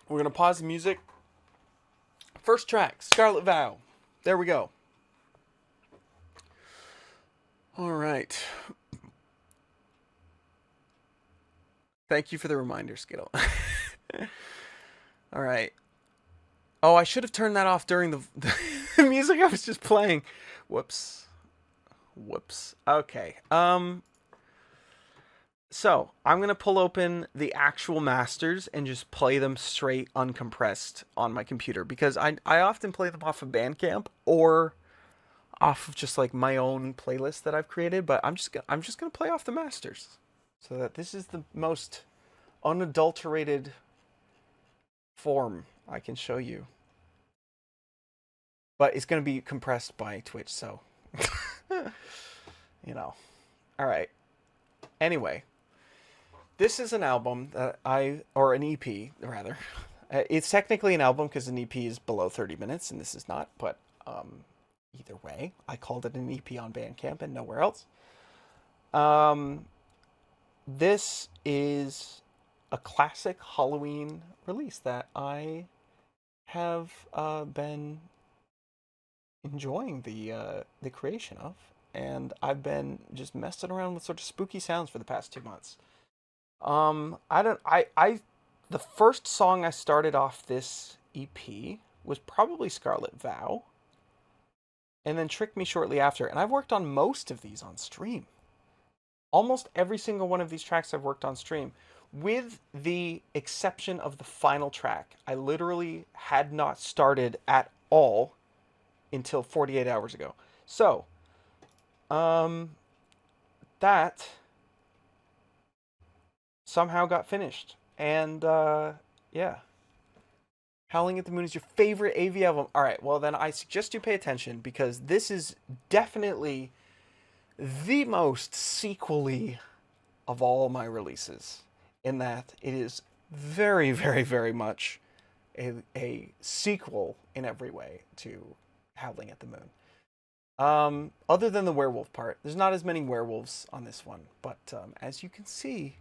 We're going to pause the music. First track, Scarlet Vow. There we go. All right. Thank you for the reminder, Skittle. All right. Oh, I should have turned that off during the music I was just playing. Whoops. Whoops. Okay. So I'm gonna pull open the actual masters and just play them straight uncompressed on my computer because I often play them off of Bandcamp or off of just like my own playlist that I've created. But I'm just gonna play off the masters so that this is the most unadulterated form I can show you. But it's gonna be compressed by Twitch, so you know. All right. Anyway. This is an album that or an EP, rather. It's technically an album because an EP is below 30 minutes, and this is not, but either way, I called it an EP on Bandcamp and nowhere else. This is a classic Halloween release that I have been enjoying the creation of, and I've been just messing around with sort of spooky sounds for the past 2 months. The first song I started off this EP was probably Scarlet Vow, and then Trick Me shortly after, and I've worked on most of these on stream. Almost every single one of these tracks I've worked on stream, with the exception of the final track. I literally had not started at all until 48 hours ago. So, that somehow got finished. And, yeah. Howling at the Moon is your favorite AV album. Alright, well then I suggest you pay attention because this is definitely the most sequel-y of all my releases. In that it is very, very, very much a sequel in every way to Howling at the Moon. Other than the werewolf part. There's not as many werewolves on this one. But as you can see,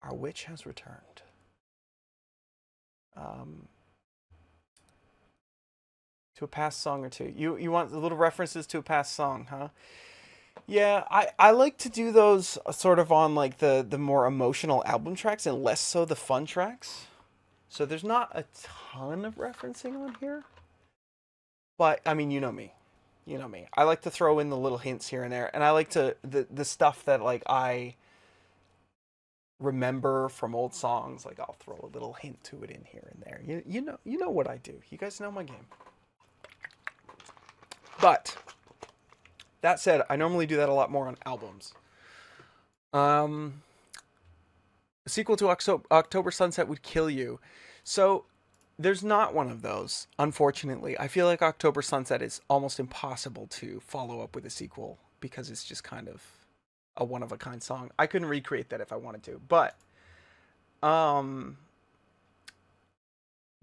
our witch has returned. To a past song or two. You want little references to a past song, huh? Yeah, I like to do those sort of on like the more emotional album tracks and less so the fun tracks. So there's not a ton of referencing on here. But I mean, you know me. You know me. I like to throw in the little hints here and there, and I like to the stuff that like I remember from old songs, like I'll throw a little hint to it in here and there. You know what I do. You guys know my game. But that said, I normally do that a lot more on albums. A sequel to October Sunset Would Kill You. So there's not one of those, unfortunately. I feel like October Sunset is almost impossible to follow up with a sequel because it's just kind of a one-of-a-kind song. I couldn't recreate that if I wanted to. But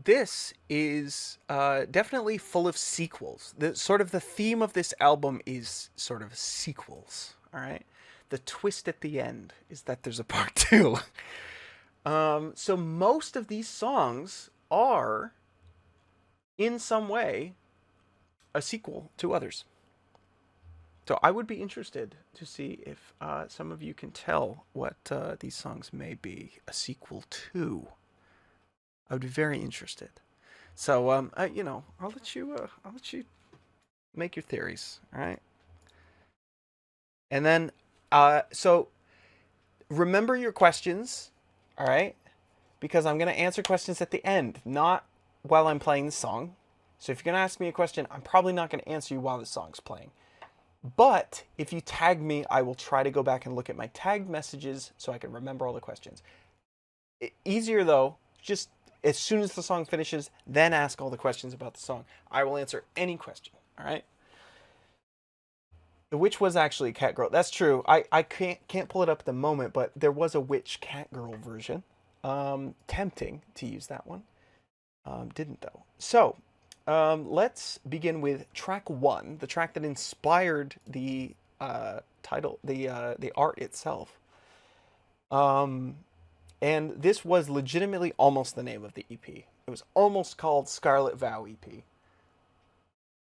this is definitely full of sequels. The theme of this album is sort of sequels, all right? The twist at the end is that there's a part two. So most of these songs are, in some way, a sequel to others. So I would be interested to see if some of you can tell what these songs may be a sequel to. I would be very interested. So I'll let you make your theories, all right? And then so remember your questions, all right? Because I'm going to answer questions at the end, not while I'm playing the song. So if you're going to ask me a question, I'm probably not going to answer you while the song's playing. But if you tag me, I will try to go back and look at my tagged messages so I can remember all the questions. Easier though, just as soon as the song finishes, then ask all the questions about the song. I will answer any question, all right? The witch was actually a cat girl. That's true. I can't pull it up at the moment, but there was a witch cat girl version. Tempting to use that one. Didn't though. So, let's begin with track 1, the track that inspired the title, the art itself. And this was legitimately almost the name of the EP. It was almost called Scarlet Vow EP.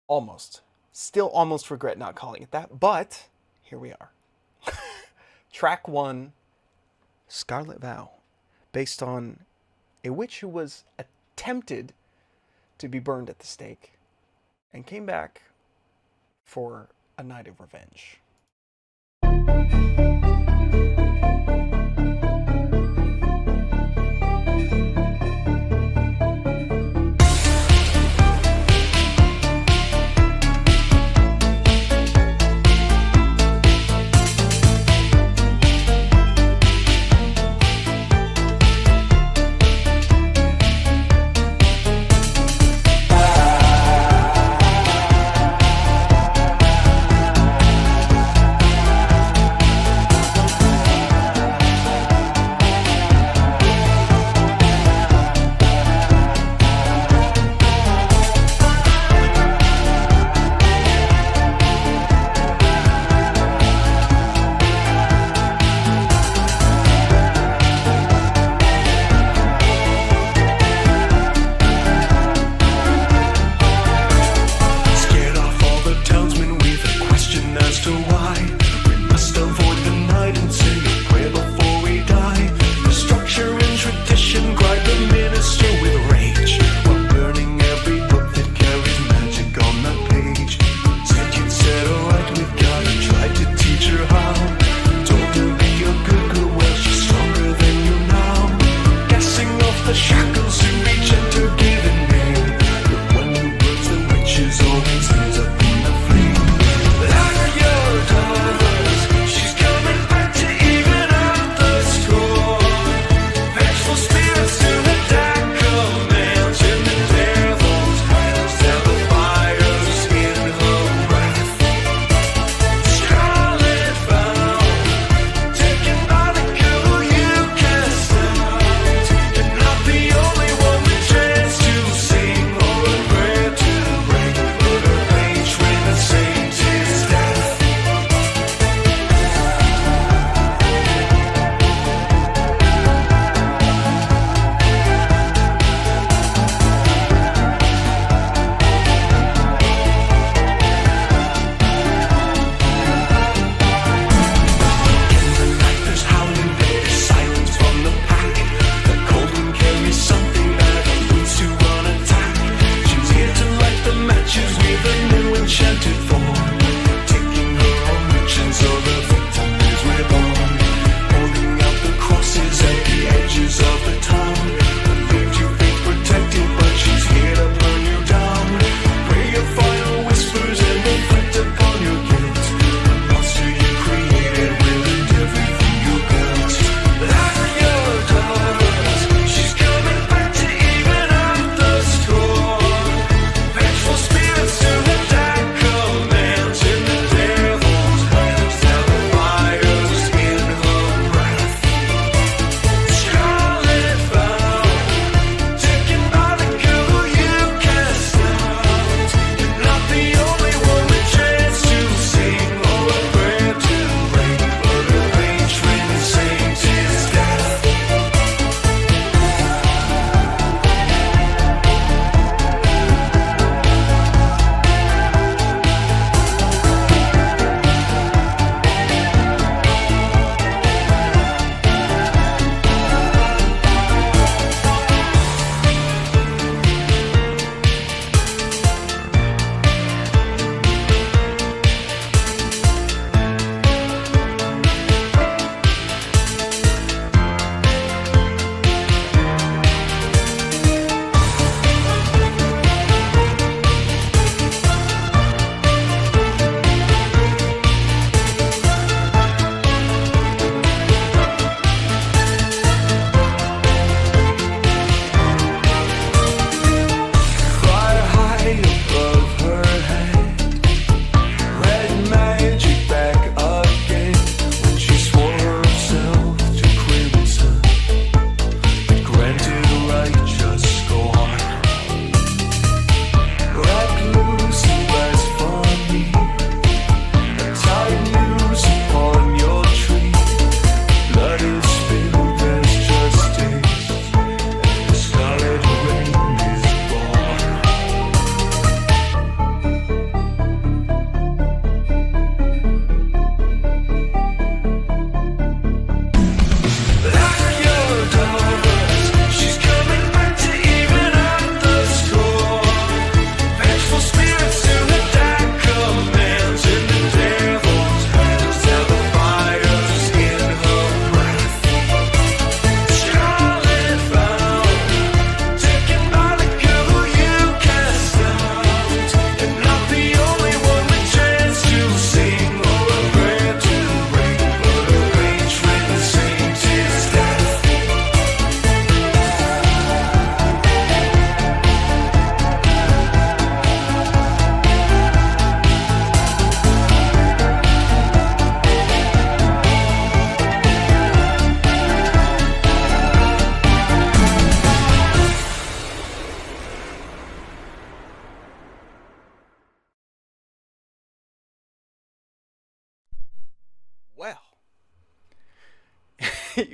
Almost. Still almost regret not calling it that, but here we are. Track 1, Scarlet Vow, based on a witch who was attempted to be burned at the stake and came back for a night of revenge.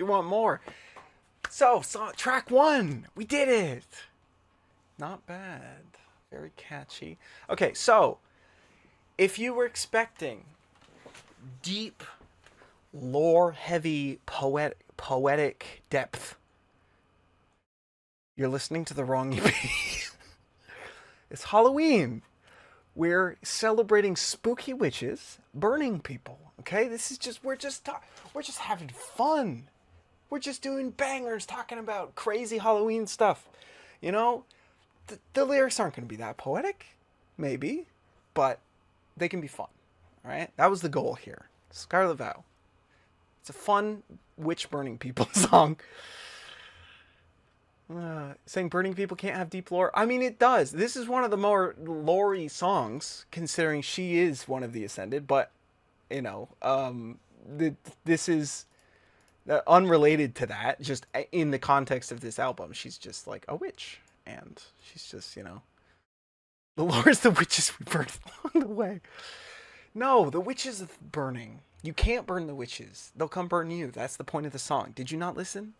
You want more. So track 1. We did it. Not bad. Very catchy. Okay, so if you were expecting deep, lore-heavy, poetic depth, you're listening to the wrong EP. It's Halloween. We're celebrating spooky witches burning people. Okay, this is just we're just having fun. We're just doing bangers, talking about crazy Halloween stuff. You know, the lyrics aren't going to be that poetic, maybe, but they can be fun. All right, that was the goal here. Scarlet Vow. It's a fun witch burning people song. Saying burning people can't have deep lore. I mean, it does. This is one of the more lore-y songs, considering she is one of the Ascended. But, you know, this is unrelated to that. Just in the context of this album, she's just like a witch. And she's just, you know, the lore is the witches we burned along the way. No, the witches are burning. You can't burn the witches. They'll come burn you. That's the point of the song. Did you not listen?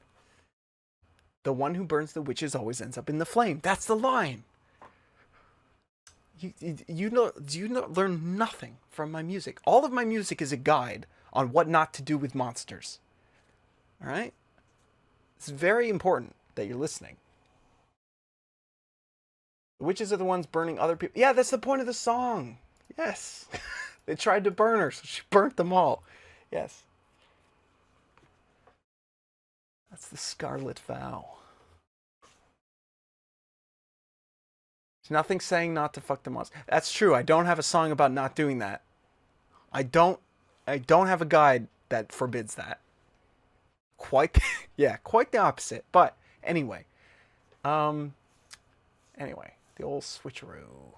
The one who burns the witches always ends up in the flame. That's the line. You learn nothing from my music. All of my music is a guide on what not to do with monsters. All right? It's very important that you're listening. The witches are the ones burning other people. Yeah, that's the point of the song. Yes. They tried to burn her, so she burnt them all. Yes. That's the Scarlet Vow. There's nothing saying not to fuck the monster. That's true. I don't have a song about not doing that. I don't have a guide that forbids that. Quite the opposite. But anyway. The old switcheroo.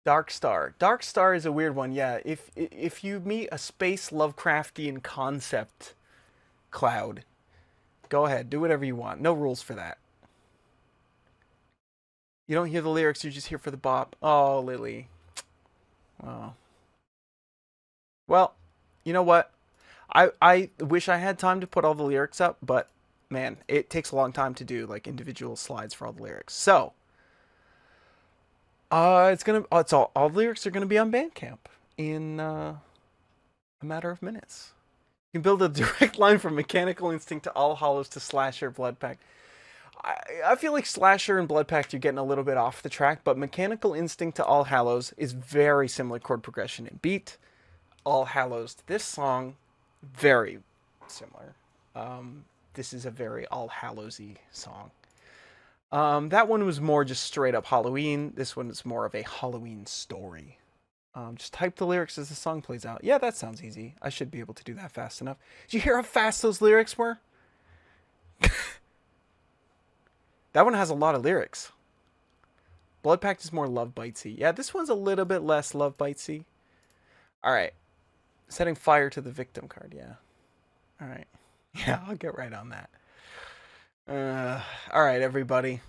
Dark Star. Dark Star is a weird one. Yeah, if you meet a space Lovecraftian concept cloud, go ahead, do whatever you want. No rules for that. You don't hear the lyrics, you're just here for the bop. Oh, Lily. Oh. Well, you know what? I wish I had time to put all the lyrics up, but man, it takes a long time to do like individual slides for all the lyrics. So, all the lyrics are gonna be on Bandcamp in a matter of minutes. You can build a direct line from Mechanical Instinct to All Hallows to Slasher, Blood Pact. I feel like Slasher and Blood Pact, you're getting a little bit off the track, but Mechanical Instinct to All Hallows is very similar chord progression and beat. All Hallows to this song, very similar. This is a very All Hallows-y song. That one was more just straight up Halloween. This one is more of a Halloween story. Just type the lyrics as the song plays out. Yeah, that sounds easy. I should be able to do that fast enough. Did you hear how fast those lyrics were? That one has a lot of lyrics. Blood Pact is more love bitesy. Yeah, this one's a little bit less love bitesy. Alright. Setting fire to the victim card, yeah. Alright. Yeah, I'll get right on that. Alright, everybody.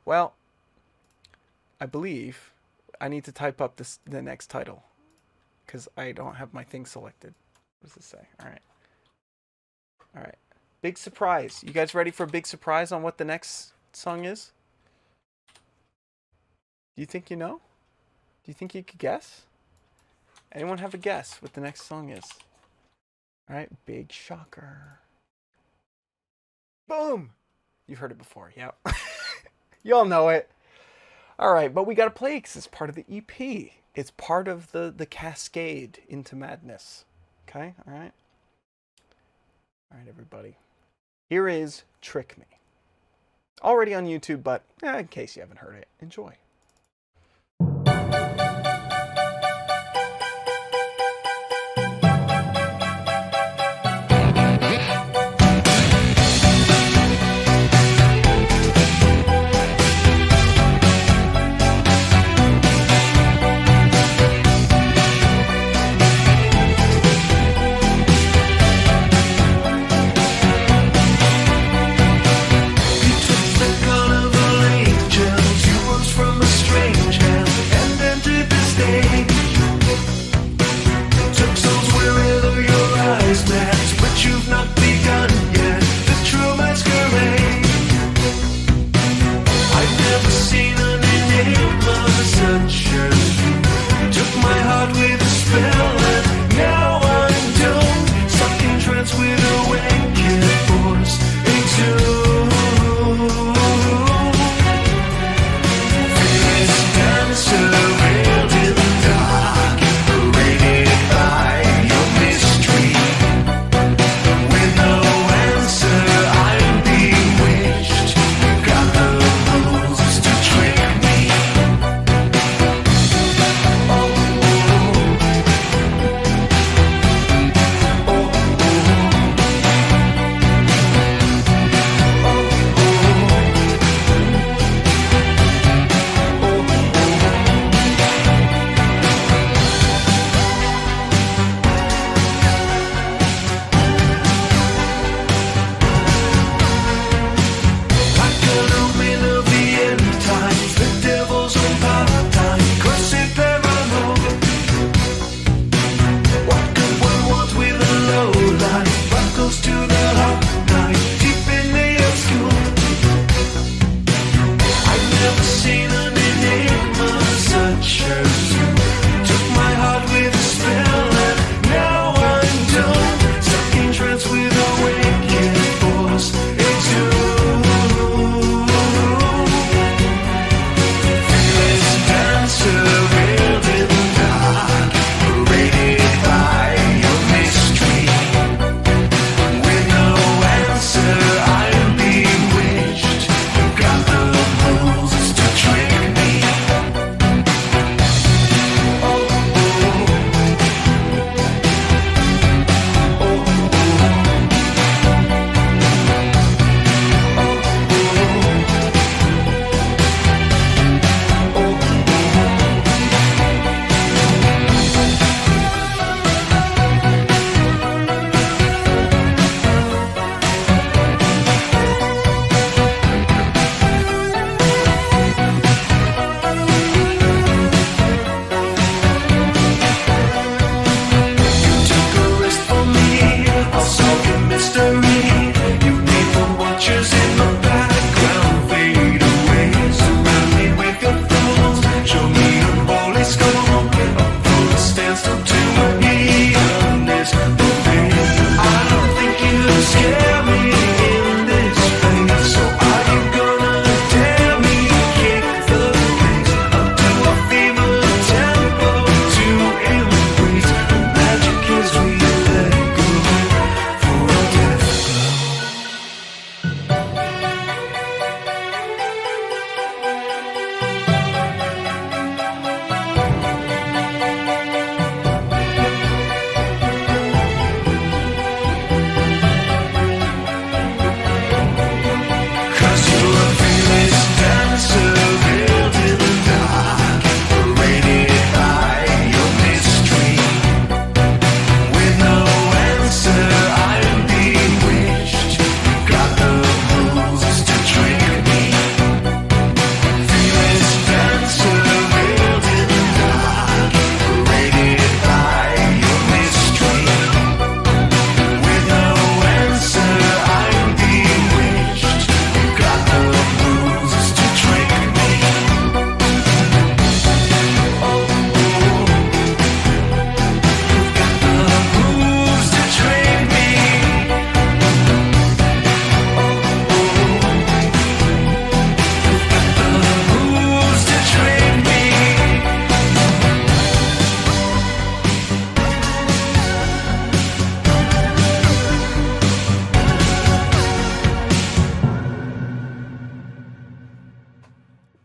Well, I believe I need to type up the next title. Because I don't have my thing selected. What does this say? Alright. Alright. Big surprise. You guys ready for a big surprise on what the next song is? Do you think you know? Do you think you could guess? Anyone have a guess what the next song is? Alright, big shocker. Boom! You've heard it before, yep. You all know it. Alright, but we gotta play it because it's part of the EP. It's part of the cascade into madness. Okay, alright? Alright, everybody. Here is Trick Me. Already on YouTube, but in case you haven't heard it, enjoy. Carnival angels, you rose from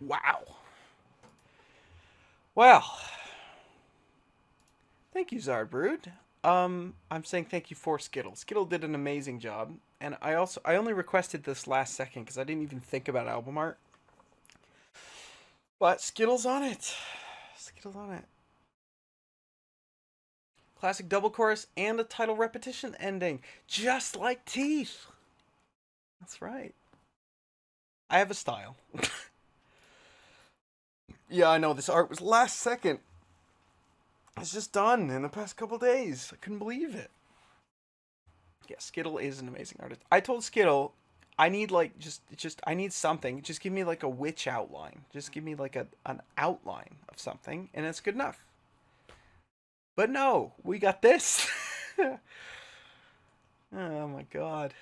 Wow. Well, thank you, Zardbrood. I'm saying thank you for Skittle. Skittle did an amazing job, and I only requested this last second because I didn't even think about album art. But Skittle's on it. Skittle's on it. Classic double chorus and a title repetition ending, just like Teeth. That's right. I have a style. Yeah, I know this art was last second. It's just done in the past couple days. I couldn't believe it. Yeah, Skittle is an amazing artist. I told Skittle, I need like just I need something. Just give me like a witch outline. Just give me like an outline of something, and it's good enough. But no, we got this. Oh my god.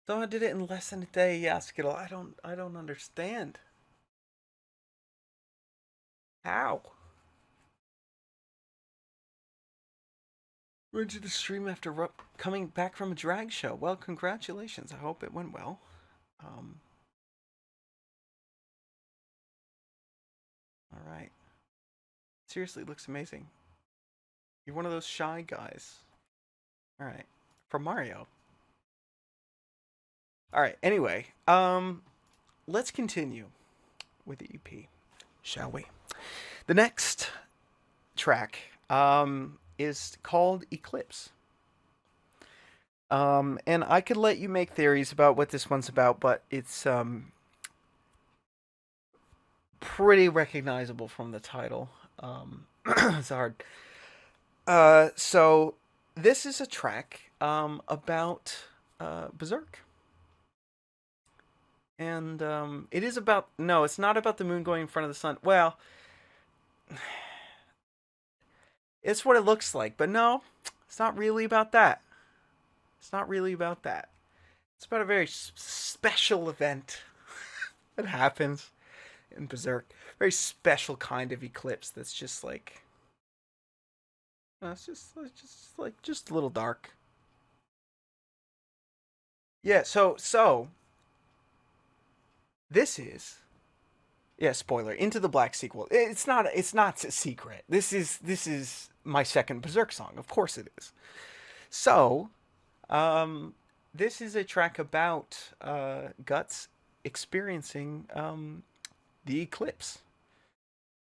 Someone did it in less than a day. Yeah, Skittle. I don't understand. How? Went to the stream after coming back from a drag show. Well, congratulations. I hope it went well. All right. Seriously, it looks amazing. You're one of those shy guys. All right. From Mario. All right. Anyway, let's continue with the EP, shall we? The next track is called Eclipse. And I could let you make theories about what this one's about, but it's pretty recognizable from the title. It's hard. So this is a track about Berserk. And it is about... No, it's not about the moon going in front of the sun. Well, it's what it looks like. But no, it's not really about that. It's not really about that. It's about a very special event that happens in Berserk. Very special kind of eclipse that's just like... it's just a little dark. Yeah, so this is, yeah, spoiler, Into the Black sequel. It's not a secret. This is my second Berserk song. Of course it is. So, this is a track about Guts experiencing the eclipse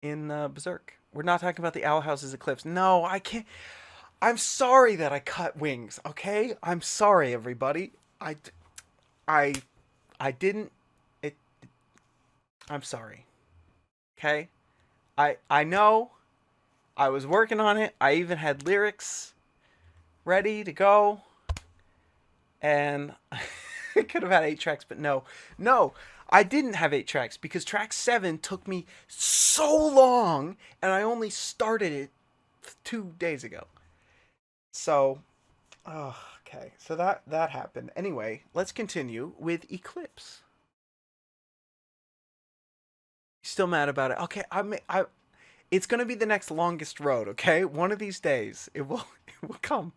in Berserk. We're not talking about the Owl House's eclipse. No, I can't. I'm sorry that I cut wings. Okay, I'm sorry, everybody. I didn't. I'm sorry. Okay? I know. I was working on it. I even had lyrics ready to go. And I could have had 8 tracks, but no. No, I didn't have 8 tracks because track 7 took me so long and I only started it 2 days ago. So, okay. So that happened. Anyway, let's continue with Eclipse. Still mad about it. Okay, it's gonna be the next longest road. Okay, one of these days it will come.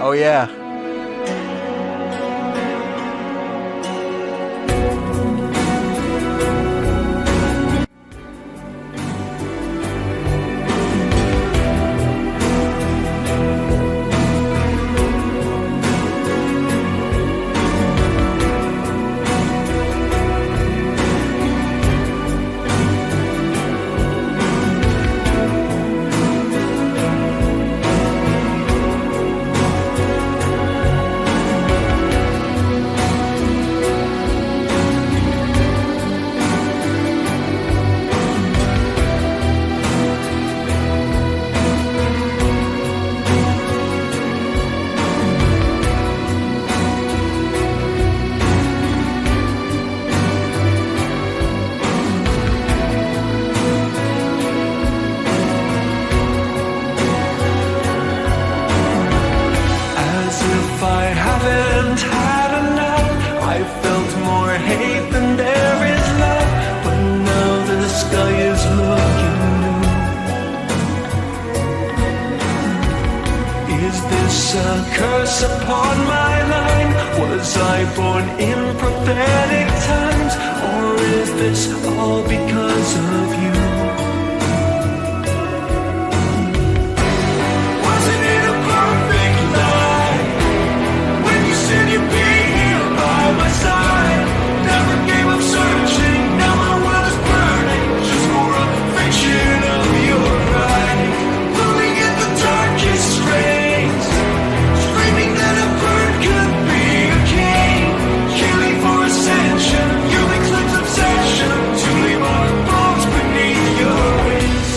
Oh yeah. this a curse upon my line? Was I born in prophetic times? Or is this all because of you? Wasn't it a perfect lie? When you said you'd be here by my side. Never gave up searching, now my world is burning. Just for a fiction of your pride. Rolling in the darkest strains, screaming that a bird could be a king. Killing for ascension, you eclipse obsession. To leave our bones beneath your wings.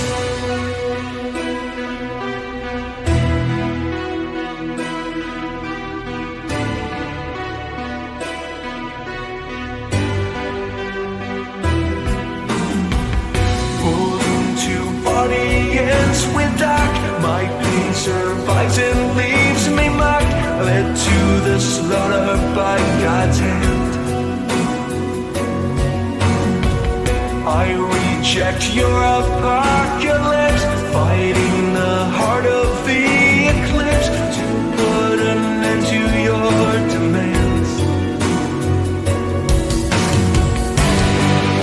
Pulled into audience with dark. My pain survives and leaves me marked. Led to the slaughter by God's hand. I reject your apocalypse, fighting the heart of the eclipse to put an end to your demands.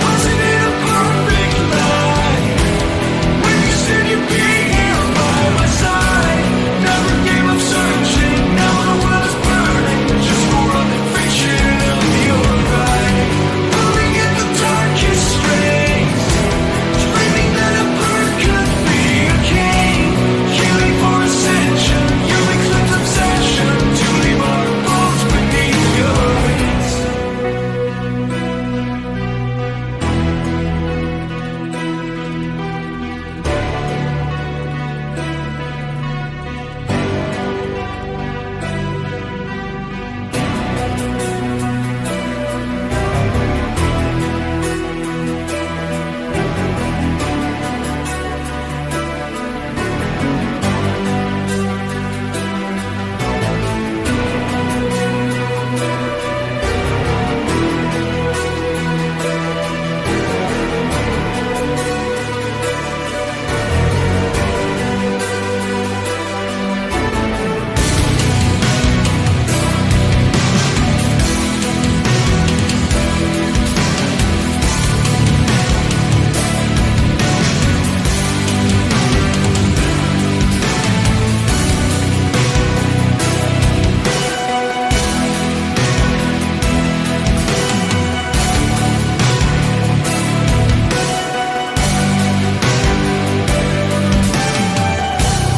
Wasn't it a perfect lie? When you said you'd be here by my side. Never gave up searching, now the world is burning. Just for a fiction of your pride. Rolling in the darkest strains, screaming that a bird could be a king. Killing for ascension, you eclipse obsession. To leave our bones beneath your wings.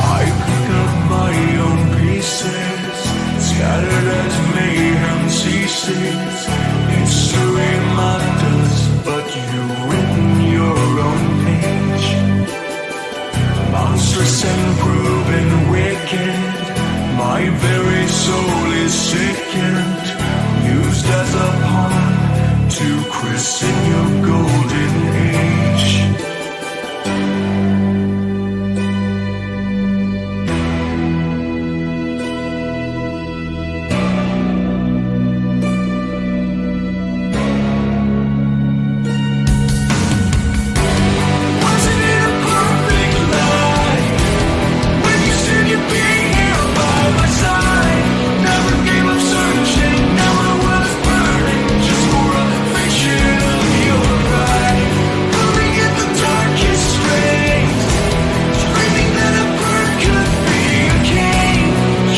I pick up my own pieces, scattered as mayhem ceases. History mocked us, but you've written your own page. Monstrous and proven wicked, my very soul is sickened. Used as a pawn to christen your golden age. Wasn't it a perfect lie? When you said you'd be here by my side. Never gave up searching, now the world is burning. Just for a fiction of your pride. Rolling in the darkest strains, screaming that a bird could be a king.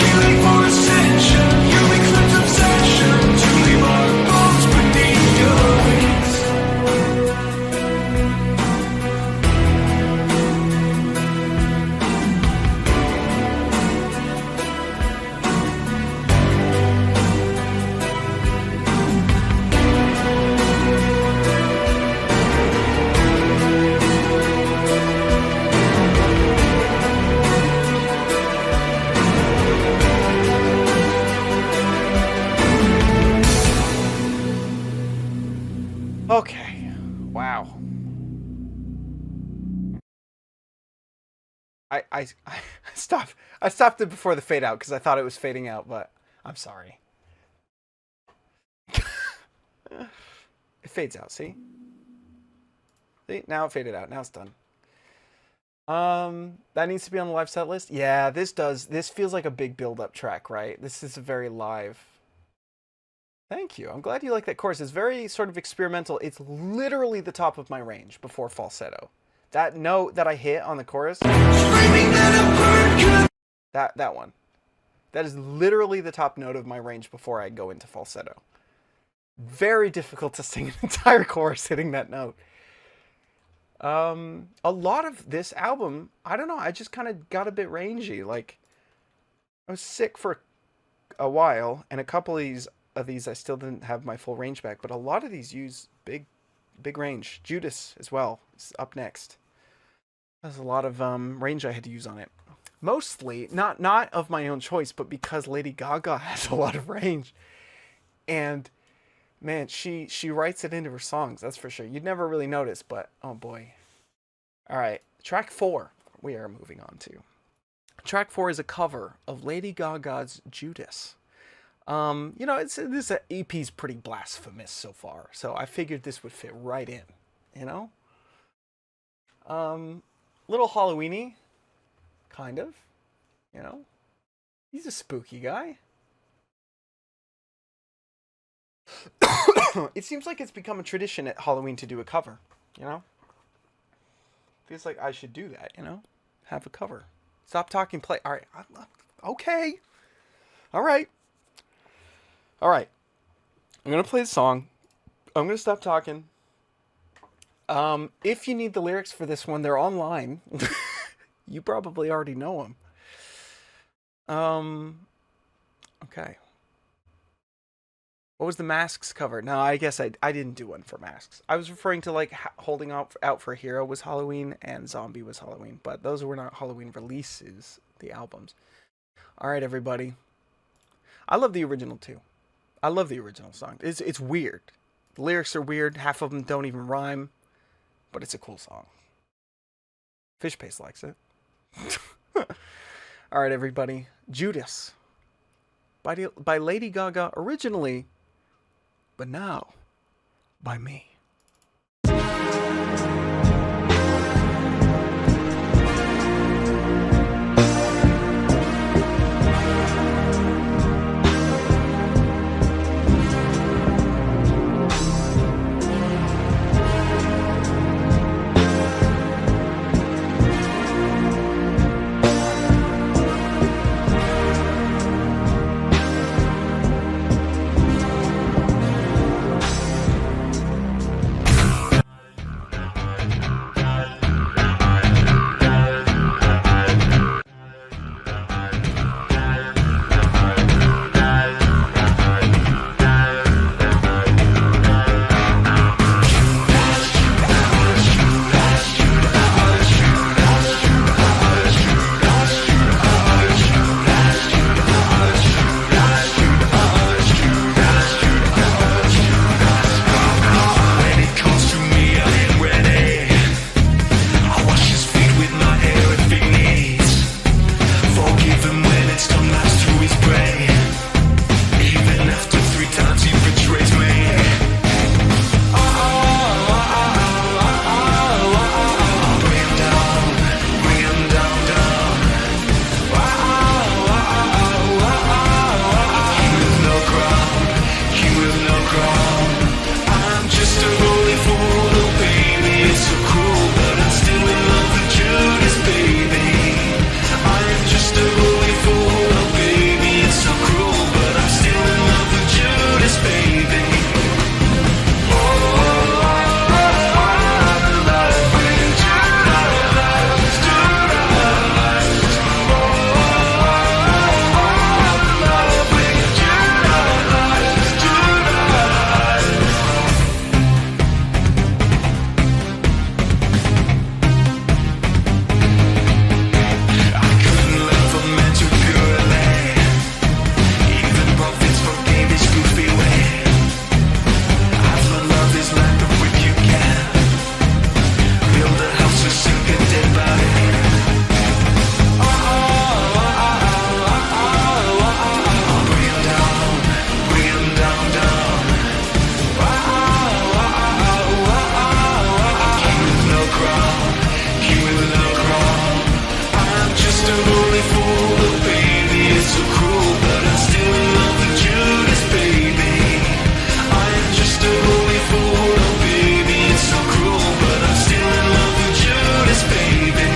Killing for ascension, you eclipse obsession. To leave our bones beneath your wings. Okay. Wow. I stopped. I stopped it before the fade out because I thought it was fading out, but I'm sorry. It fades out. See? See? Now it faded out. Now it's done. That needs to be on the live set list. Yeah, this does. This feels like a big build-up track, right? This is a very live. Thank you. I'm glad you like that chorus. It's very sort of experimental. It's literally the top of my range before falsetto. That note that I hit on the chorus, that one. That is literally the top note of my range before I go into falsetto. Very difficult to sing an entire chorus hitting that note. A lot of this album, I don't know, I just kind of got a bit rangy. Like, I was sick for a while, and a couple of these I still didn't have my full range back, but a lot of these use big range. Judas as well is up next. There's a lot of range I had to use on it. Mostly, not of my own choice, but because Lady Gaga has a lot of range. And man, she writes it into her songs, that's for sure. You'd never really notice, but oh boy. All right, track 4 we are moving on to. Track 4 is a cover of Lady Gaga's Judas. You know, this EP's pretty blasphemous so far, so I figured this would fit right in, you know? Little Halloweeny, kind of, you know? He's a spooky guy. It seems like it's become a tradition at Halloween to do a cover, you know? Feels like I should do that, you know? Have a cover. Stop talking, play. All right. Okay. All right. All right. I'm going to play the song. I'm going to stop talking. If you need the lyrics for this one, they're online. You probably already know them. Okay. What was the Masks cover? No, I guess I didn't do one for Masks. I was referring to like Holding Out for a Hero was Halloween and Zombie was Halloween, but those were not Halloween releases, the albums. All right, everybody. I love the original too. I love the original song. It's weird. The lyrics are weird. Half of them don't even rhyme, but it's a cool song. Fishpaste likes it. All right, everybody. Judas by Lady Gaga originally, but now by me. just a lonely fool, oh baby, it's so cruel, but I'm still in love with Judas, baby. I am just a lonely fool, oh baby, it's so cruel, but I'm still in love with Judas, baby.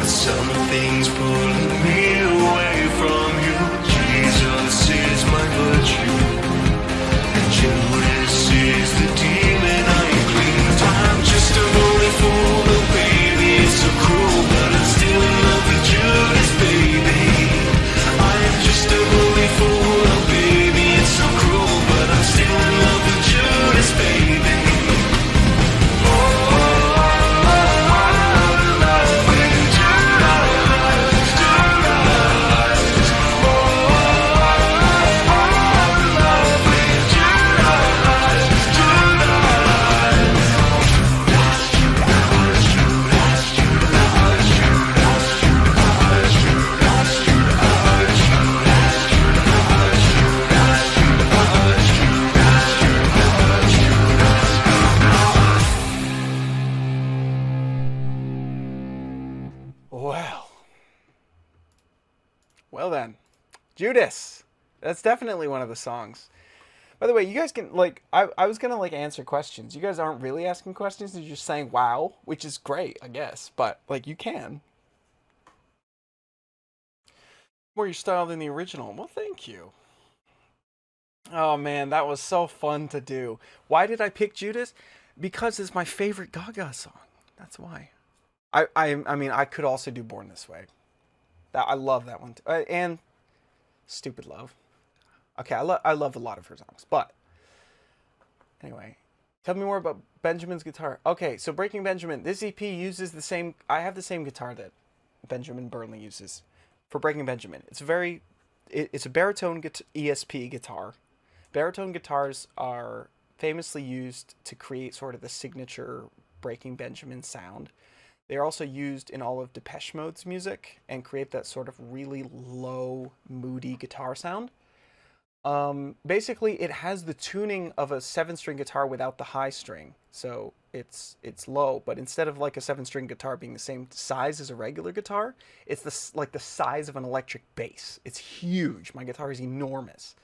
Something's pulling me away from you. Jesus is my virtue, and Judas is the demon I cling to. I'm just a lonely fool, oh baby, it's so cruel, but I'm still in love with Judas, baby. I am just a lonely fool, oh baby, it's so cruel, but I'm still in love with Judas, baby. Well then, Judas. That's definitely one of the songs. By the way, you guys can, like, I was going to, like, answer questions. You guys aren't really asking questions. You're just saying wow, which is great, I guess. But, like, you can. More your style than the original. Well, thank you. Oh, man, that was so fun to do. Why did I pick Judas? Because it's my favorite Gaga song. That's why. I mean, I could also do Born This Way. I love that one too. And Stupid Love. Okay, I love a lot of her songs. But anyway, tell me more about Benjamin's guitar. Okay, so Breaking Benjamin. This EP uses the same. I have the same guitar that Benjamin Burnley uses for Breaking Benjamin. It's a baritone ESP guitar. Baritone guitars are famously used to create sort of the signature Breaking Benjamin sound. They're also used in all of Depeche Mode's music and create that sort of really low, moody guitar sound. Basically, it has the tuning of a 7-string guitar without the high string. So it's low, but instead of like a 7-string guitar being the same size as a regular guitar, it's like the size of an electric bass. It's huge. My guitar is enormous.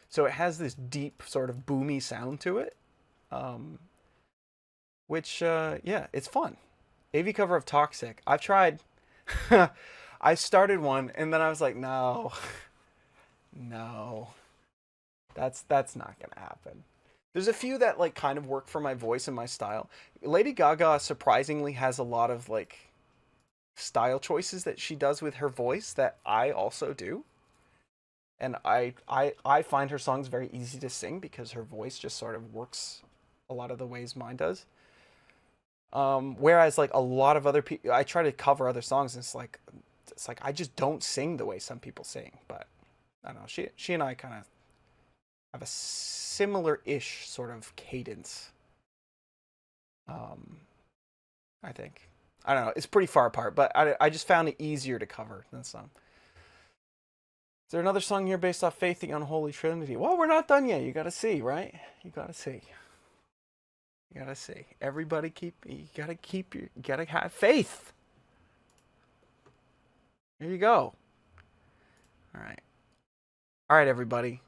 So it has this deep sort of boomy sound to it, which, yeah, it's fun. AV cover of Toxic. I've tried. I started one and then I was like, no, that's not gonna happen. There's a few that like kind of work for my voice and my style. Lady Gaga surprisingly has a lot of like style choices that she does with her voice that I also do. And I find her songs very easy to sing because her voice just sort of works a lot of the ways mine does. Whereas like a lot of other people, I try to cover other songs, and it's like I just don't sing the way some people sing. But I don't know. She and I kind of have a similar-ish sort of cadence. I think. I don't know. It's pretty far apart, but I just found it easier to cover than some. Is there another song here based off Faith, the Unholy Trinity? Well, we're not done yet. You got to see, right? You got to see. You gotta see. Everybody you gotta have faith. Here you go. All right, everybody.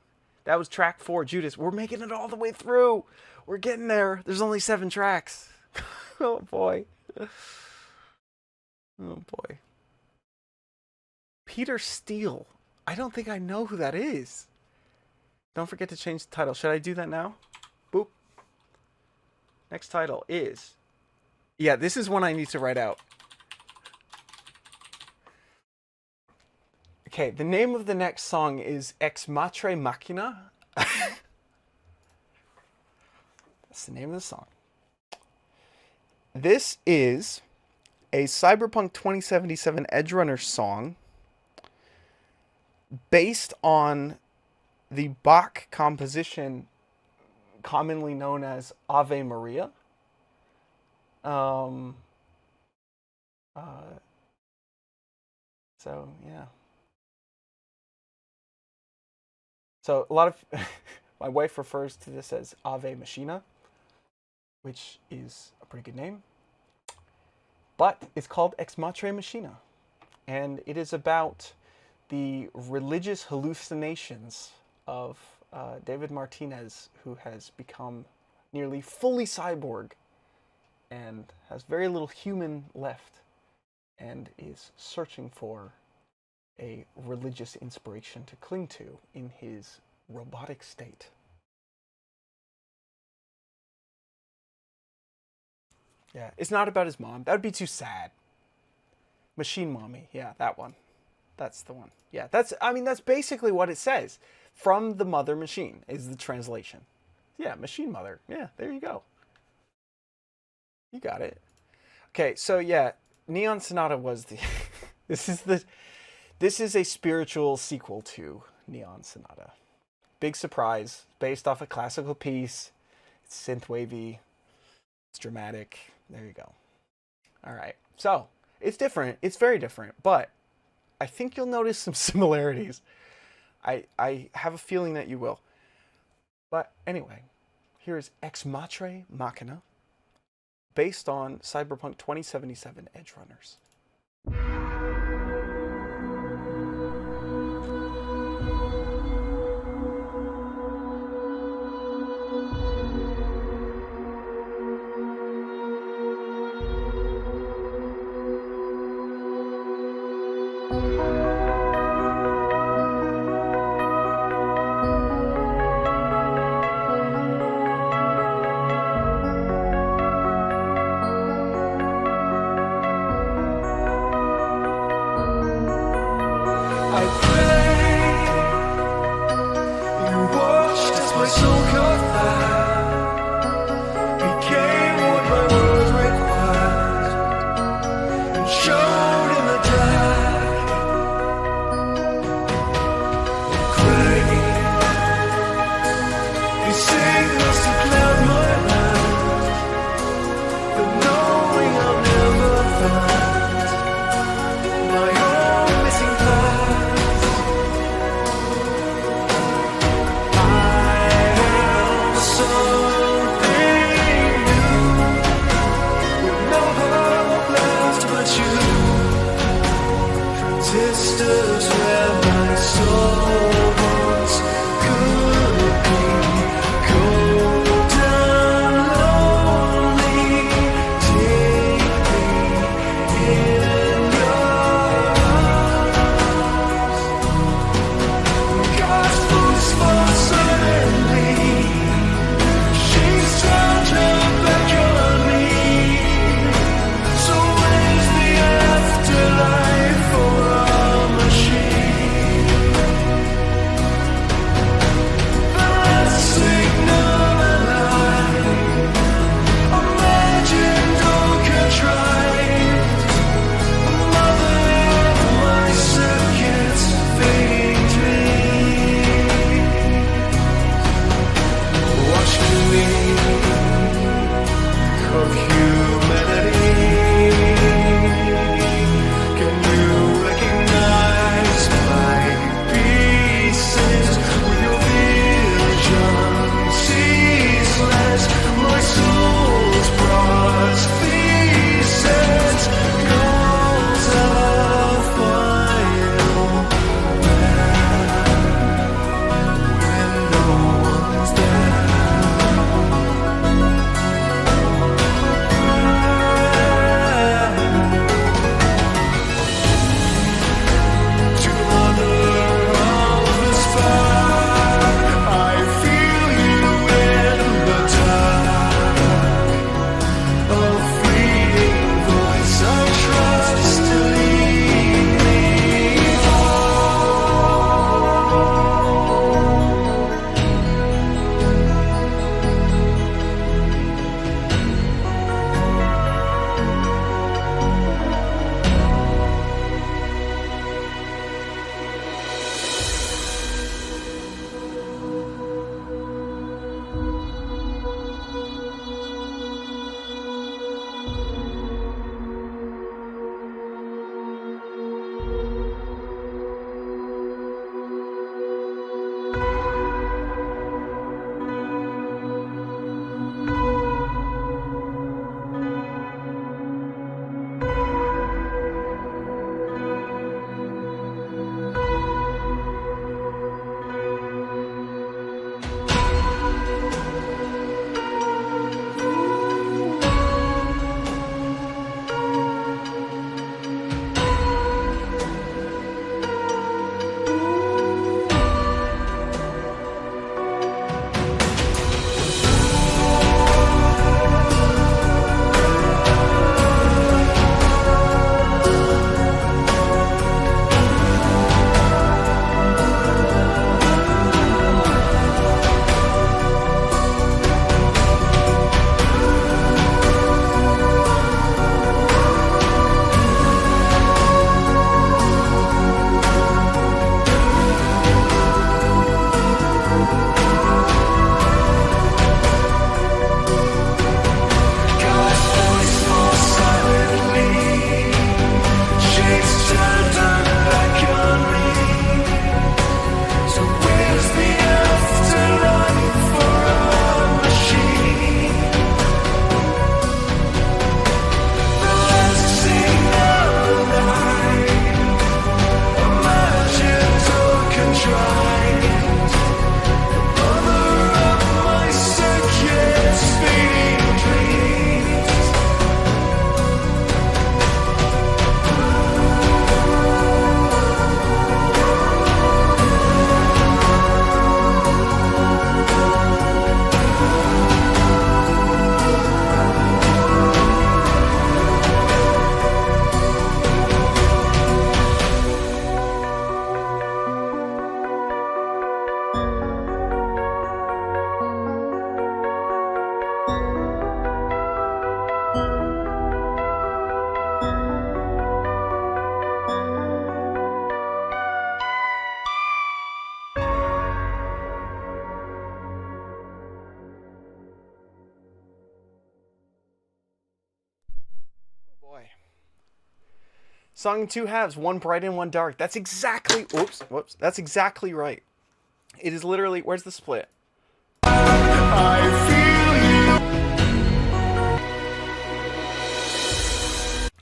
That was track 4, Judas. We're making it all the way through. We're getting there. There's only 7 tracks. Oh boy. Oh boy. Peter Steele. I don't think I know who that is. Don't forget to change the title. Should I do that now? Boop. Next title is... Yeah, this is one I need to write out. Okay, the name of the next song is Ex Matre Machina. That's the name of the song. This is a Cyberpunk 2077 Edgerunner song based on the Bach composition commonly known as Ave Maria. So, yeah. So, a lot of... my wife refers to this as Ave Machina, which is a pretty good name. But it's called Ex Matre Machina. And it is about the religious hallucinations of David Martinez, who has become nearly fully cyborg and has very little human left and is searching for a religious inspiration to cling to in his robotic state. Yeah, it's not about his mom. That would be too sad. Machine Mommy. Yeah, that one. That's the one. Yeah, that's basically what it says. From the mother machine is the translation. Yeah, machine mother. Yeah, there you go. You got it. Okay, so yeah, Neon Sonata was the this is a spiritual sequel to Neon Sonata. Big surprise, based off a classical piece. It's synth-wavy. It's dramatic. There you go. All right. So, it's different. It's very different, but I think you'll notice some similarities. I have a feeling that you will. But anyway, here is Ex Matre Machina, based on Cyberpunk 2077 Edgerunners. Boy. Song in two halves, one bright and one dark. That's exactly, whoops. That's exactly right. It is literally, where's the split?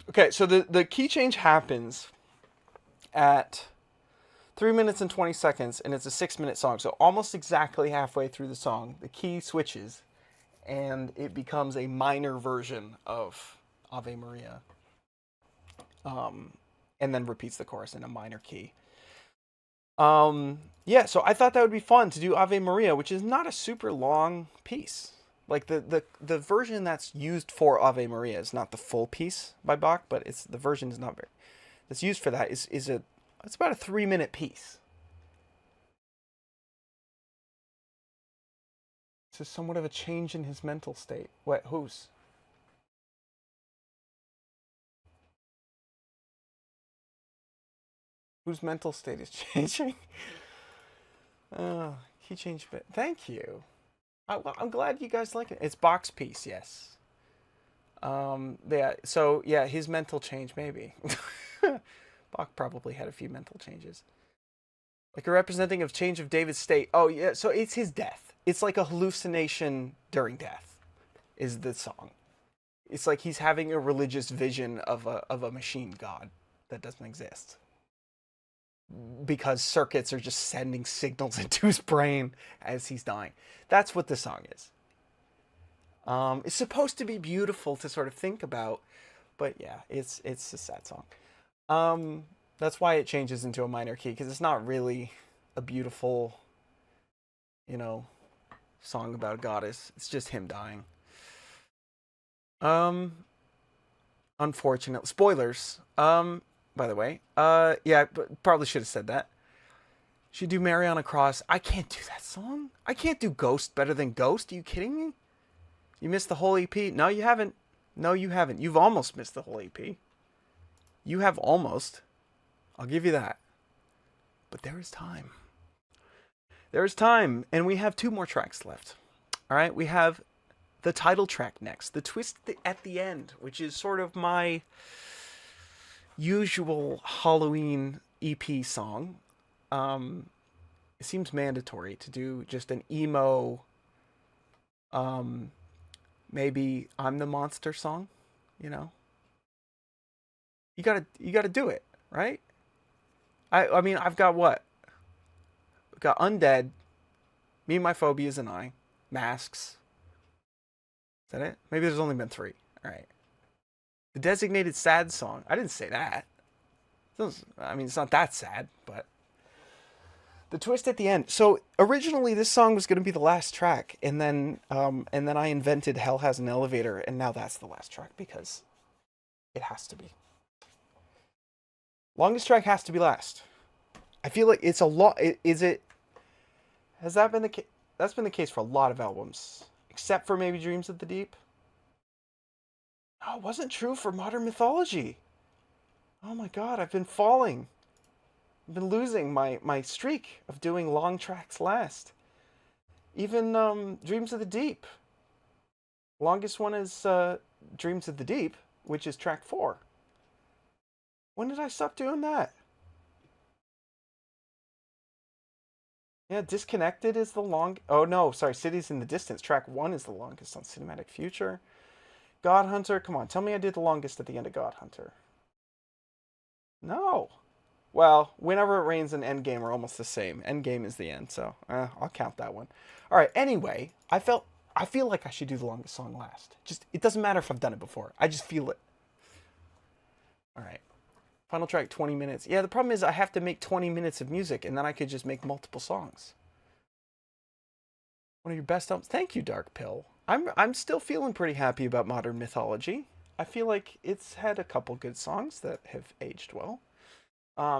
Okay, so the key change happens at 3 minutes and 20 seconds, and it's a 6-minute song. So almost exactly halfway through the song, the key switches, and it becomes a minor version of Ave Maria. And then repeats the chorus in a minor key. Yeah, so I thought that would be fun to do Ave Maria, which is not a super long piece. Like the version that's used for Ave Maria is not the full piece by Bach, but it's the version is not very that's used for that is it's about a 3-minute piece. This is somewhat of a change in his mental state. What? Whose? Whose mental state is changing? He changed a bit. Thank you. I'm glad you guys like it. It's Bach's piece, yes. Yeah. So yeah, his mental change maybe. Bach probably had a few mental changes. Like a representing of change of David's state. Oh yeah. So it's his death. It's like a hallucination during death. Is the song. It's like he's having a religious vision of a machine god that doesn't exist. Because circuits are just sending signals into his brain as he's dying. That's what the song is. It's supposed to be beautiful to sort of think about, but yeah, it's a sad song. That's why it changes into a minor key, because it's not really a beautiful, song about a goddess. It's just him dying. Unfortunate spoilers. By the way, yeah, probably should have said that. Should do Mary on a Cross. I can't do that song. I can't do Ghost better than Ghost. Are you kidding me? You missed the whole EP. No, you haven't. No, you haven't. You've almost missed the whole EP. You have almost. I'll give you that. But there is time. There is time, and we have 2 more tracks left. All right, we have the title track next, the twist at the end, which is sort of my usual Halloween EP song. It seems mandatory to do just an emo, maybe I'm the Monster song, You gotta do it, right? I mean, I've got what? I've got Undead, Me, My Phobias, and I, Masks. Is that it? Maybe there's only been 3. All right. The designated sad song. I didn't say that. I mean, it's not that sad, but the twist at the end. So originally, this song was going to be the last track, and then I invented "Hell Has an Elevator," and now that's the last track because it has to be. Longest track has to be last. I feel like it's a lot. Is it? Has that been the case? That's been the case for a lot of albums, except for maybe "Dreams of the Deep." Oh, it wasn't true for Modern Mythology. Oh my god, I've been falling. I've been losing my streak of doing long tracks last. Even Dreams of the Deep. Longest one is Dreams of the Deep, which is track 4. When did I stop doing that? Yeah, Disconnected is the long... Oh no, sorry, Cities in the Distance. Track 1 is the longest on Cinematic Future. God Hunter, come on, tell me I did the longest at the end of God Hunter. No. Well, Whenever It Rains and Endgame are almost the same. Endgame is the end, so I'll count that one. All right, anyway, I feel like I should do the longest song last. Just, it doesn't matter if I've done it before. I just feel it. All right. Final track, 20 minutes. Yeah, the problem is I have to make 20 minutes of music, and then I could just make multiple songs. One of your best albums. Thank you, Dark Pill. I'm still feeling pretty happy about Modern Mythology. I feel like it's had a couple good songs that have aged well.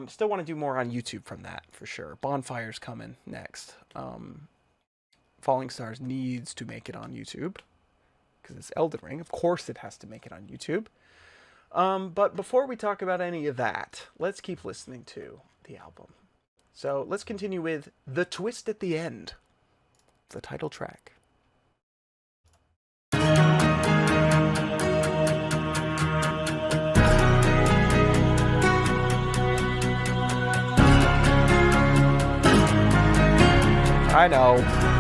Still want to do more on YouTube from that, for sure. Bonfire's coming next. Falling Stars needs to make it on YouTube, because it's Elden Ring. Of course it has to make it on YouTube. But before we talk about any of that, let's keep listening to the album. So let's continue with The Twist at the End, the title track. I know.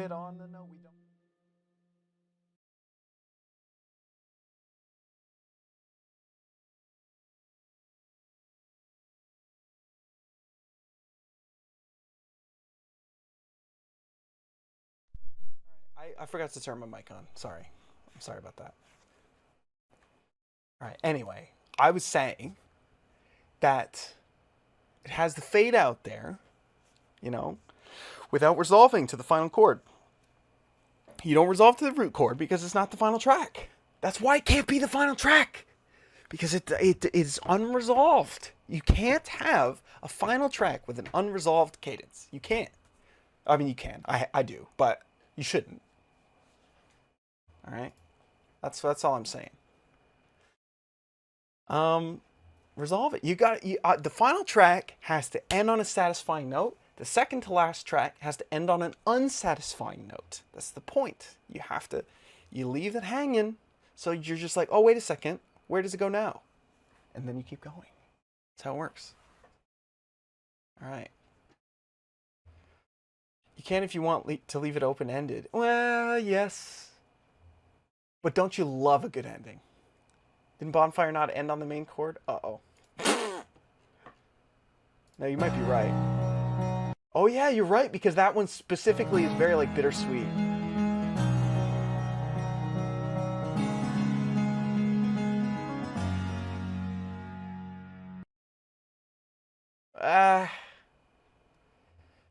it on the no, we don't. I forgot to turn my mic on. Sorry. I'm sorry about that. All right. Anyway, I was saying that it has the fade out there, you know, without resolving to the final chord. You don't resolve to the root chord because it's not the final track. That's why it can't be the final track. Because it is unresolved. You can't have a final track with an unresolved cadence. You can't. I mean, you can. I do, but you shouldn't. All right, that's all I'm saying. Resolve it. The final track has to end on a satisfying note. The second to last track has to end on an unsatisfying note. That's the point. You leave it hanging, so you're just like, oh, wait a second, where does it go now? And then you keep going. That's how it works. All right. You can if you want to leave it open-ended. Well, yes. But don't you love a good ending? Didn't Bonfire not end on the main chord? Uh-oh. No, you might be right. Oh yeah, you're right, because that one specifically is very like bittersweet.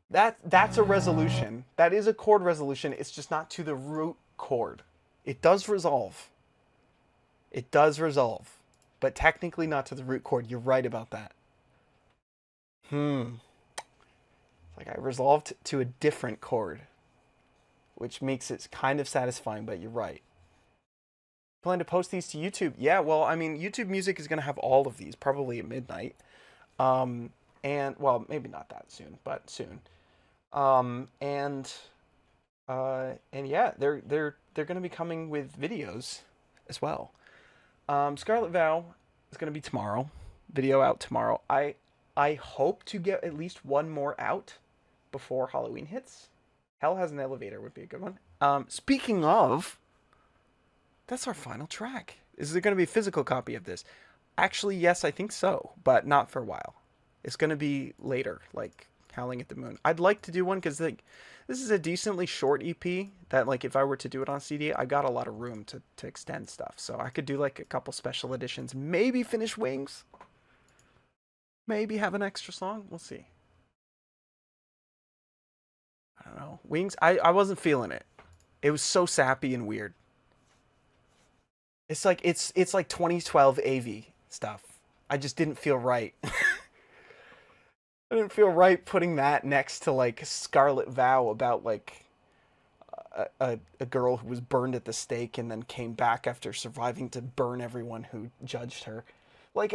That's a resolution. That is a chord resolution. It's just not to the root chord. It does resolve. It does resolve. But technically not to the root chord. You're right about that. Like I resolved to a different chord, which makes it kind of satisfying, but you're right. Plan to post these to YouTube? Yeah, well, I mean, YouTube Music is going to have all of these probably at midnight. And well, maybe not that soon, but soon. And yeah, they're going to be coming with videos as well. Scarlet Vow is going to be tomorrow. Video out tomorrow. I hope to get at least one more out before Halloween hits. Hell Has an Elevator would be a good one. Speaking of, that's our final track. Is there going to be a physical copy of this? Actually, yes, I think so, but not for a while. It's going to be later, like Howling at the Moon. I'd like to do one because like this is a decently short EP that like if I were to do it on CD, I got a lot of room to extend stuff. So I could do like a couple special editions, maybe finish Wings. Maybe have an extra song. We'll see. I don't know. Wings, I wasn't feeling it. It was so sappy and weird. It's like 2012 AV stuff. I just didn't feel right. I didn't feel right putting that next to like Scarlet Vow about like a girl who was burned at the stake and then came back after surviving to burn everyone who judged her. Like,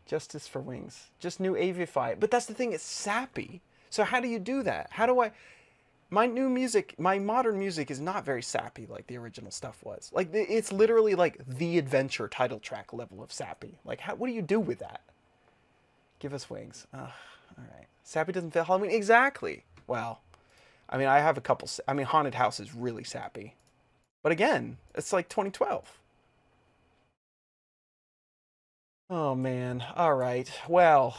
Justice for Wings. Just new Avify. But that's the thing, it's sappy. So how do you do that? How do I... My new music, my modern music is not very sappy like the original stuff was. Like, it's literally like the Adventure title track level of sappy. Like, what do you do with that? Give us Wings. All right. Sappy doesn't fit Halloween. Exactly. Well, I mean, I have a couple... I mean, Haunted House is really sappy. But again, it's like 2012. Oh, man. All right. Well...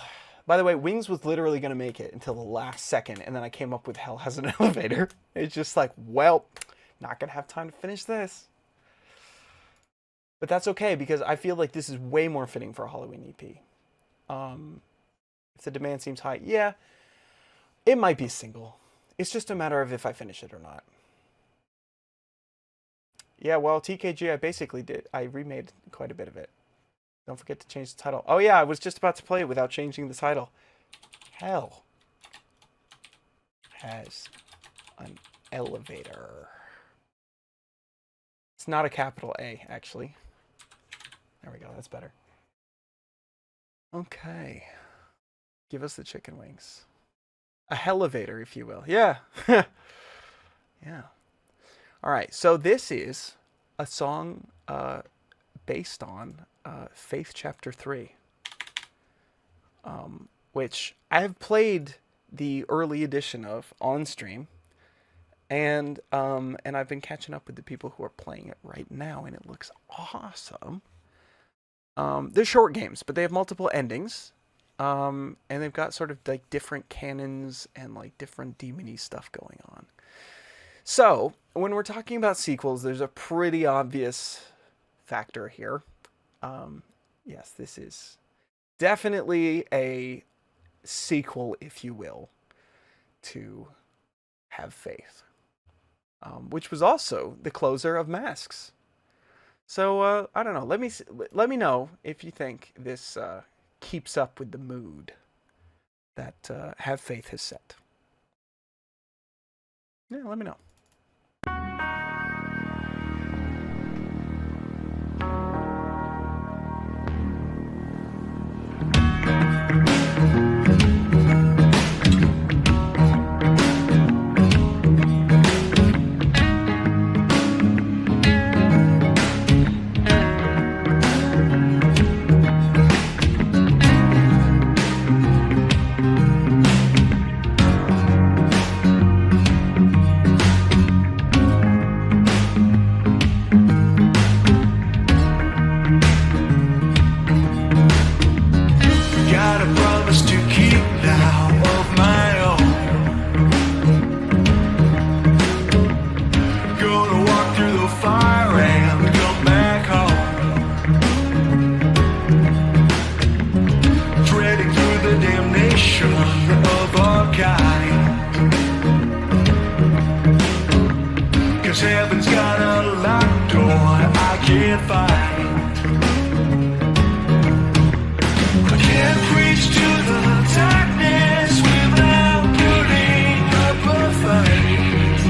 By the way, Wings was literally going to make it until the last second, and then I came up with Hell Has an Elevator. It's just like, well, not going to have time to finish this. But that's okay, because I feel like this is way more fitting for a Halloween EP. If the demand seems high, yeah, it might be a single. It's just a matter of if I finish it or not. Yeah, well, TKG, I basically did. I remade quite a bit of it. Don't forget to change the title. Oh yeah, I was just about to play it without changing the title. Hell Has an Elevator. It's not a capital A, actually. There we go, that's better. Okay. Give us the chicken wings. A Hellevator, if you will. Yeah. Yeah. All right, so this is a song based on Faith Chapter 3, which I have played the early edition of on stream, and I've been catching up with the people who are playing it right now, and it looks awesome. They're short games, but they have multiple endings, and they've got sort of like different canons and like different demony stuff going on. So when we're talking about sequels, there's a pretty obvious factor here. Yes, this is definitely a sequel, if you will, to Have Faith, which was also the closer of Masks. So I don't know. Let me know if you think this keeps up with the mood that Have Faith has set. Yeah, let me know. Got a promise to keep now of my own. Gonna walk through the fire and come back home. Treading through the damnation of our kind. 'Cause heaven's got a locked door I can't find. Can't preach to the darkness without putting up a fight.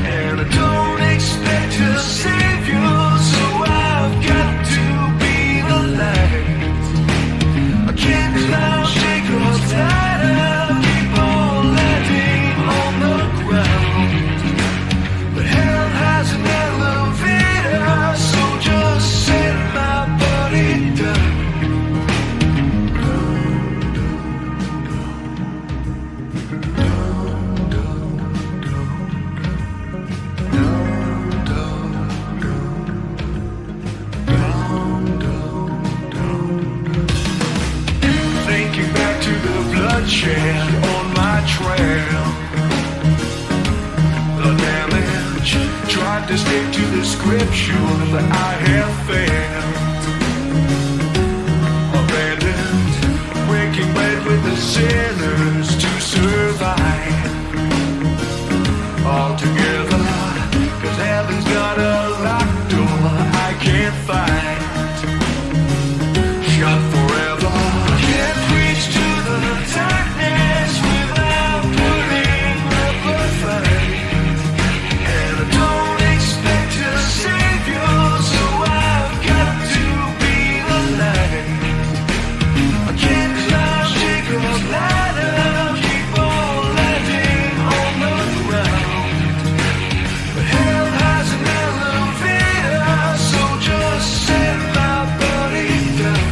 And I don't expect a savior, so I've got to be the light. I can't climb Jacob's ladder, keep on landing on the ground. But hell has an elevator, so just send my body down. Thinking back to the bloodshed on my trail. The damage tried to stick to the scripture, but I have failed. Abandoned, breaking bread with the sinners to survive. All together, 'cause heaven's got a locked door I can't find. Shut forever. Can't reach to the darkness without putting up a fight. And I don't expect a savior, so I've got to be the light. I can't climb Jacob's ladder, keep on landing on the ground. But hell has an elevator, so just send my body down.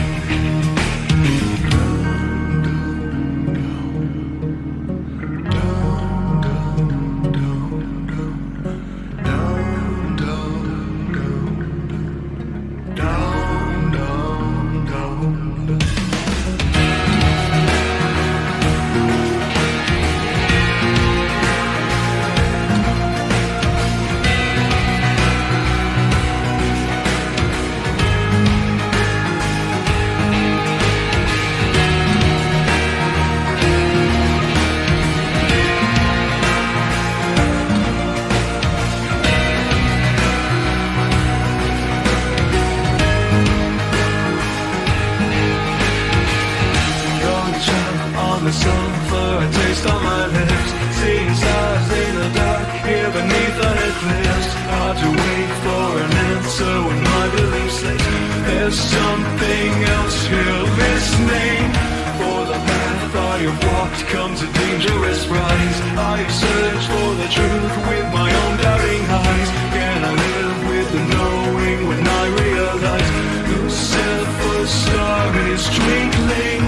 On the sulfur, a taste on my lips. Seeing stars in the dark, here beneath an eclipse. Hard to wait for an answer when my belief slips. There's something else here listening. For the path I have walked comes a dangerous rise. I have searched for the truth with my own doubting eyes. Can I live with the knowing when I realize Lucifer's star is twinkling?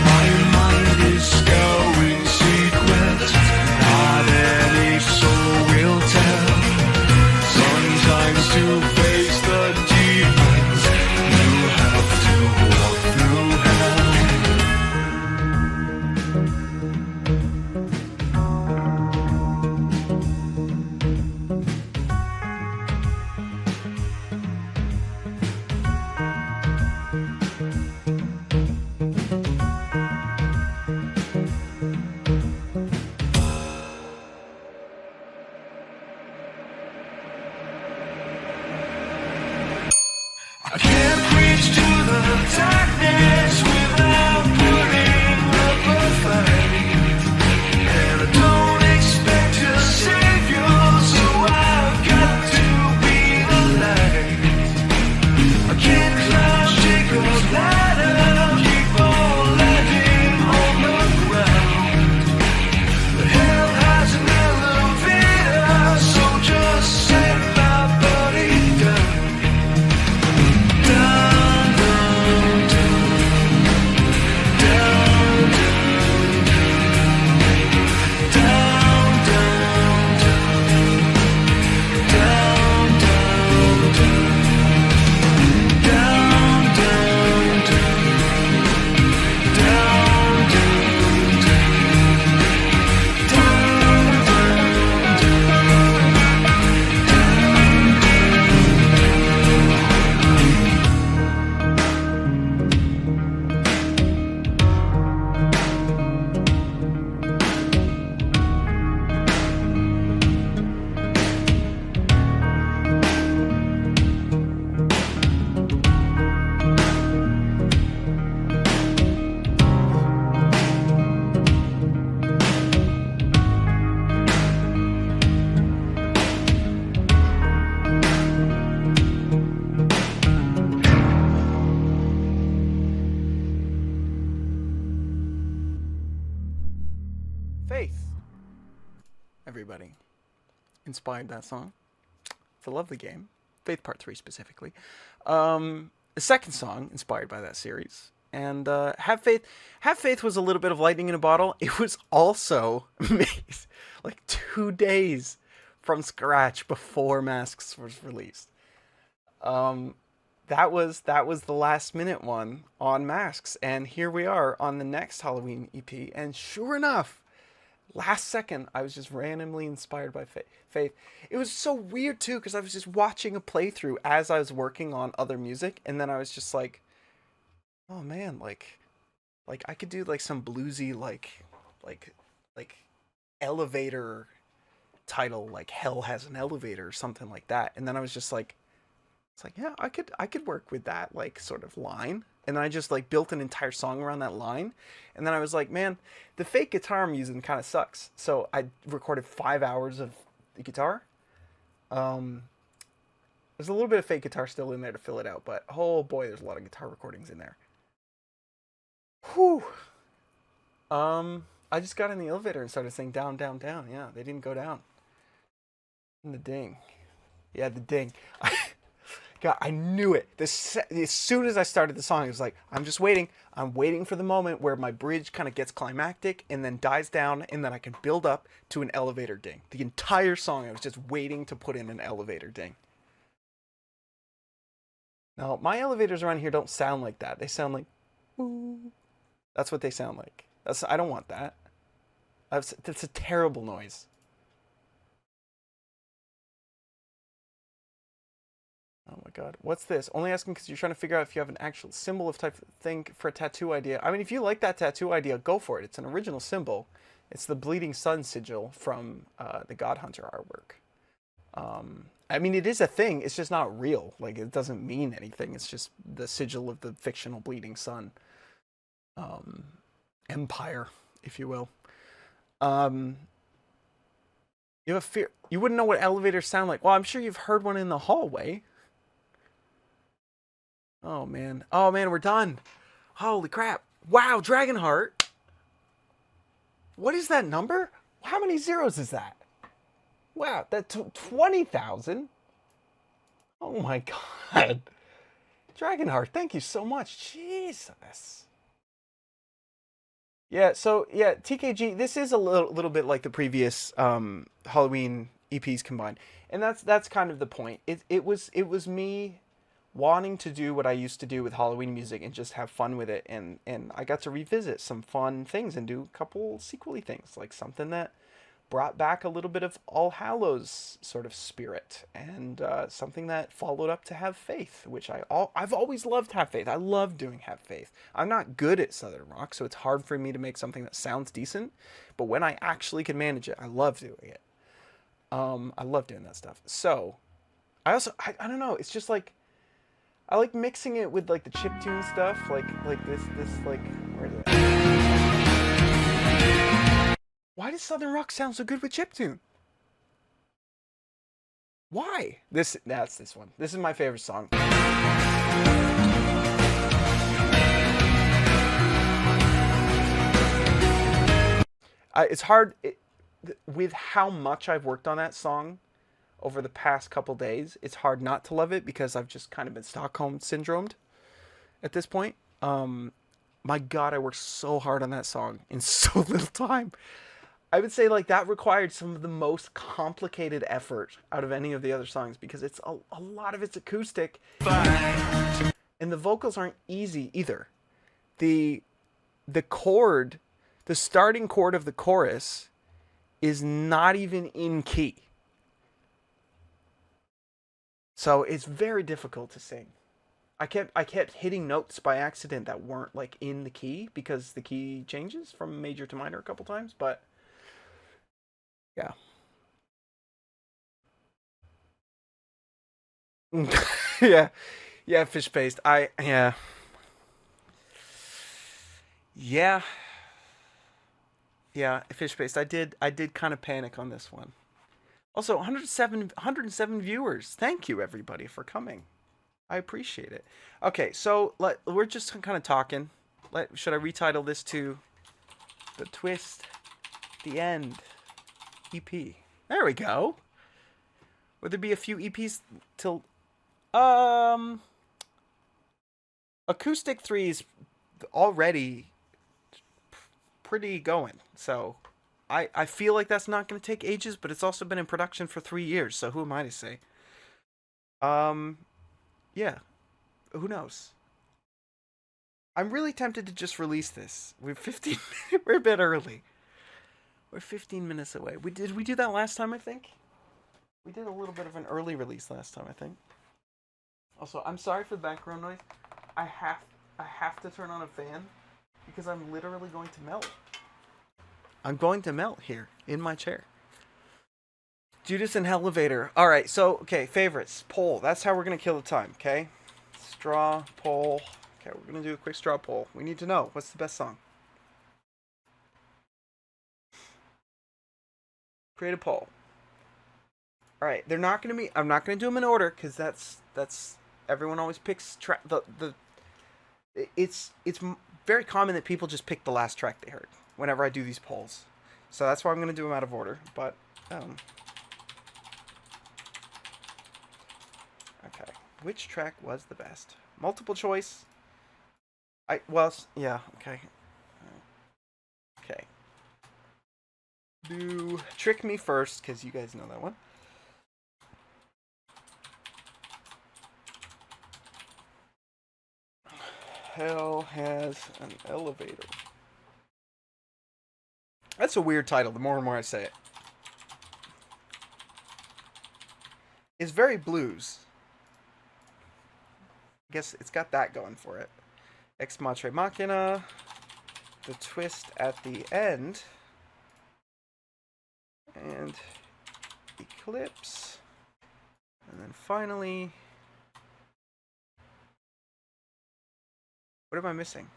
My mind is scouring secrets. Faith. Everybody inspired that song. It's a lovely game. Faith Part 3 specifically. The second song inspired by that series. And Have Faith. Have Faith was a little bit of lightning in a bottle. It was also made like 2 days from scratch before Masks was released. That was the last minute one on Masks, and here we are on the next Halloween EP. And sure enough, last second, I was just randomly inspired by Faith. It was so weird too, because I was just watching a playthrough as I was working on other music, and then I was just like, oh man, like I could do like some bluesy like elevator title, like Hell Has an Elevator or something like that. And then I was just like, it's like, yeah, I could work with that like sort of line. And then I just like built an entire song around that line. And then I was like, man, the fake guitar I'm using kind of sucks. So I recorded 5 hours of the guitar. There's a little bit of fake guitar still in there to fill it out, but oh boy, there's a lot of guitar recordings in there. Whew. I just got in the elevator and started saying down, down, down. Yeah, they didn't go down. And the ding. Yeah, the ding. God, I knew it. As soon as I started the song, it was like, I'm just waiting. I'm waiting for the moment where my bridge kind of gets climactic and then dies down, and then I can build up to an elevator ding. The entire song, I was just waiting to put in an elevator ding. Now, my elevators around here don't sound like that. They sound like, ooh. That's what they sound like. I don't want that. That's a terrible noise. Oh my god. What's this? Only asking because you're trying to figure out if you have an actual symbol of type of thing for a tattoo idea. I mean, if you like that tattoo idea, go for it. It's an original symbol. It's the Bleeding Sun sigil from the God Hunter artwork. I mean, it is a thing. It's just not real. Like, it doesn't mean anything. It's just the sigil of the fictional Bleeding Sun empire, if you will. You have a fear. You wouldn't know what elevators sound like. Well, I'm sure you've heard one in the hallway. Oh man, we're done. Holy crap. Wow, Dragonheart. What is that number? How many zeros is that? Wow, that's 20,000. Oh my god. Dragonheart, thank you so much. Jesus. Yeah, so yeah, TKG, this is a little bit like the previous Halloween EPs combined. And that's kind of the point. It was me wanting to do what I used to do with Halloween music and just have fun with it, and I got to revisit some fun things and do a couple sequely things, like something that brought back a little bit of All Hallows sort of spirit, and something that followed up to Have Faith, which I've always loved Have Faith. I love doing Have Faith. I'm not good at Southern rock, so it's hard for me to make something that sounds decent, but when I actually can manage it, I love doing it. I love doing that stuff. So I don't know, it's just like I like mixing it with like the chiptune stuff, like this like, where is it? Why does Southern rock sound so good with chiptune? Why? That's this one. This is my favorite song. It's hard with how much I've worked on that song over the past couple days. It's hard not to love it because I've just kind of been Stockholm syndromed at this point. My God, I worked so hard on that song in so little time. I would say like that required some of the most complicated effort out of any of the other songs because it's a lot of it's acoustic, and the vocals aren't easy either. The chord, the starting chord of the chorus is not even in key. So it's very difficult to sing. I kept hitting notes by accident that weren't like in the key because the key changes from major to minor a couple times, but yeah. Yeah. Yeah, fish paste. Yeah. Yeah. Yeah, fish paste. I did kind of panic on this one. Also, 107 viewers. Thank you everybody for coming. I appreciate it. Okay, so we're just kind of talking. Should I retitle this to The Twist, the End EP. There we go. Would there be a few EPs till Acoustic 3 is already pretty going. So I feel like that's not going to take ages, but it's also been in production for 3 years, so who am I to say? Yeah. Who knows? I'm really tempted to just release this. We're 15 we're a bit early. We're 15 minutes away. We do that last time, I think? We did a little bit of an early release last time, I think. Also, I'm sorry for the background noise. I have to turn on a fan because I'm literally going to melt. I'm going to melt here in my chair. Judas and Elevator. All right, so okay, favorites, poll. That's how we're gonna kill the time. Okay, straw poll. Okay, we're gonna do a quick straw poll. We need to know what's the best song. Create a poll. All right, they're not gonna be. I'm not gonna do them in order because that's everyone always picks It's very common that people just pick the last track they heard whenever I do these polls. So that's why I'm gonna do them out of order. But okay, which track was the best? Multiple choice. Yeah. Okay. Okay. Do Trick Me first because you guys know that one. Hell has an elevator. That's a weird title. The more and more I say it, it's very blues. I guess it's got that going for it. Ex Matre Machina, the twist at the end, and Eclipse, and then finally, what am I missing?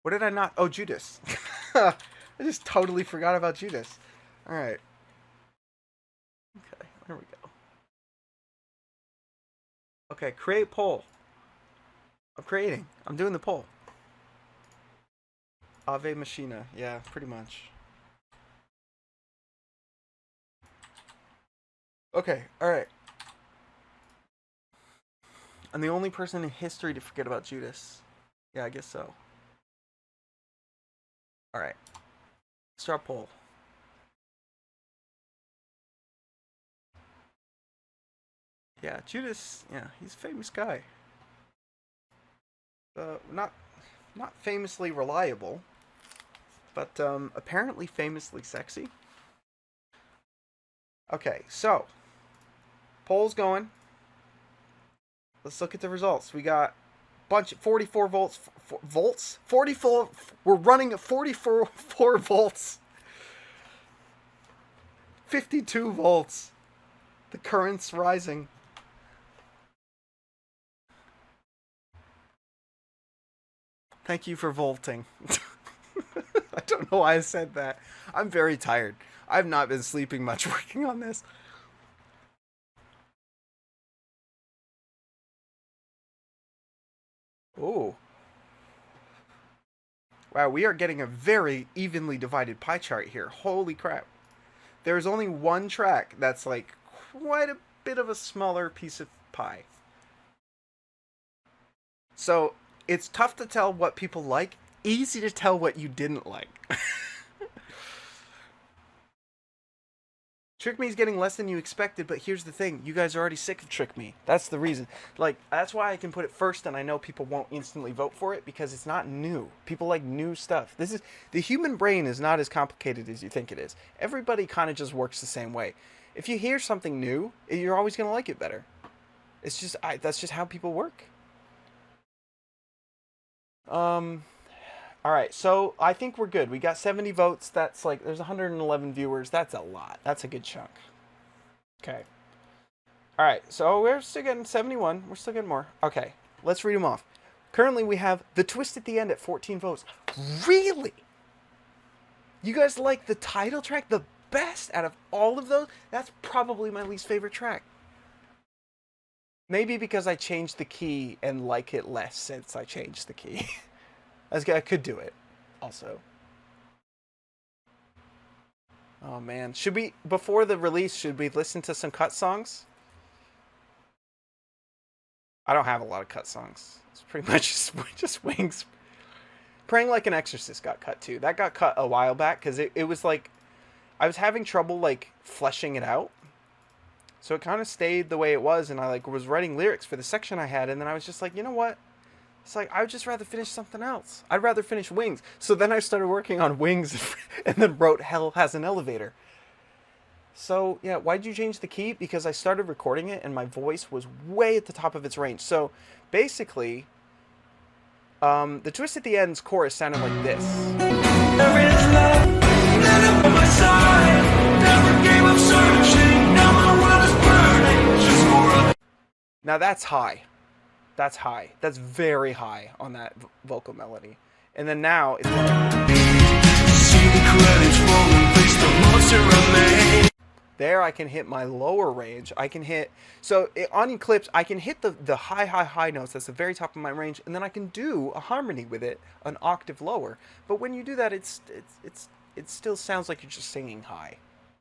What did I not? Oh, Judas. I just totally forgot about Judas. All right. Okay, there we go. Okay, create poll. I'm creating. I'm doing the poll. Ave Machina. Yeah, pretty much. Okay, alright. I'm the only person in history to forget about Judas. Yeah, I guess so. Alright. Straw poll. Yeah, Judas, yeah, he's a famous guy. Not famously reliable, but apparently famously sexy. Okay, so poll's going. Let's look at the results. We got a bunch of 44 volts. 44. We're running at 44 volts. 52 volts. The current's rising. Thank you for volting. I don't know why I said that. I'm very tired. I've not been sleeping much working on this. Oh. Wow, we are getting a very evenly divided pie chart here. Holy crap. There's only one track that's like quite a bit of a smaller piece of pie. So it's tough to tell what people like, easy to tell what you didn't like. Trick Me's getting less than you expected, but here's the thing. You guys are already sick of Trick Me. That's the reason. Like, that's why I can put it first, and I know people won't instantly vote for it, because it's not new. People like new stuff. The human brain is not as complicated as you think it is. Everybody kind of just works the same way. If you hear something new, you're always going to like it better. It's just, that's just how people work. Alright, so I think we're good. We got 70 votes. That's like, there's 111 viewers. That's a lot. That's a good chunk. Okay. Alright, so we're still getting 71. We're still getting more. Okay, let's read them off. Currently, we have The Twist at the End at 14 votes. Really? You guys like the title track the best out of all of those? That's probably my least favorite track. Maybe because I changed the key and like it less since I changed the key. I could do it also. Oh man, should we, before the release, should we listen to some cut songs? I don't have a lot of cut songs. It's pretty much just Wings. Praying Like an Exorcist got cut too. That got cut a while back because it was like I was having trouble like fleshing it out. So it kind of stayed the way it was, and I like was writing lyrics for the section I had, and then I was just like, you know what? It's like I would just rather finish something else. I'd rather finish Wings. So then I started working on Wings, and then wrote Hell Has an Elevator. So yeah, why did you change the key? Because I started recording it, and my voice was way at the top of its range. So basically, the twist at the end's chorus sounded like this. There is love, none of my side. Never gave up searching, now my world is burning. Just for a Now that's high. That's high. That's very high on that vocal melody. And then now it's more like, see the credits rolling, face the monster I made. there I can hit my lower range. I can hit, so on Eclipse, I can hit the high notes. That's the very top of my range, and then I can do a harmony with it an octave lower. But when you do that, it still sounds like you're just singing high,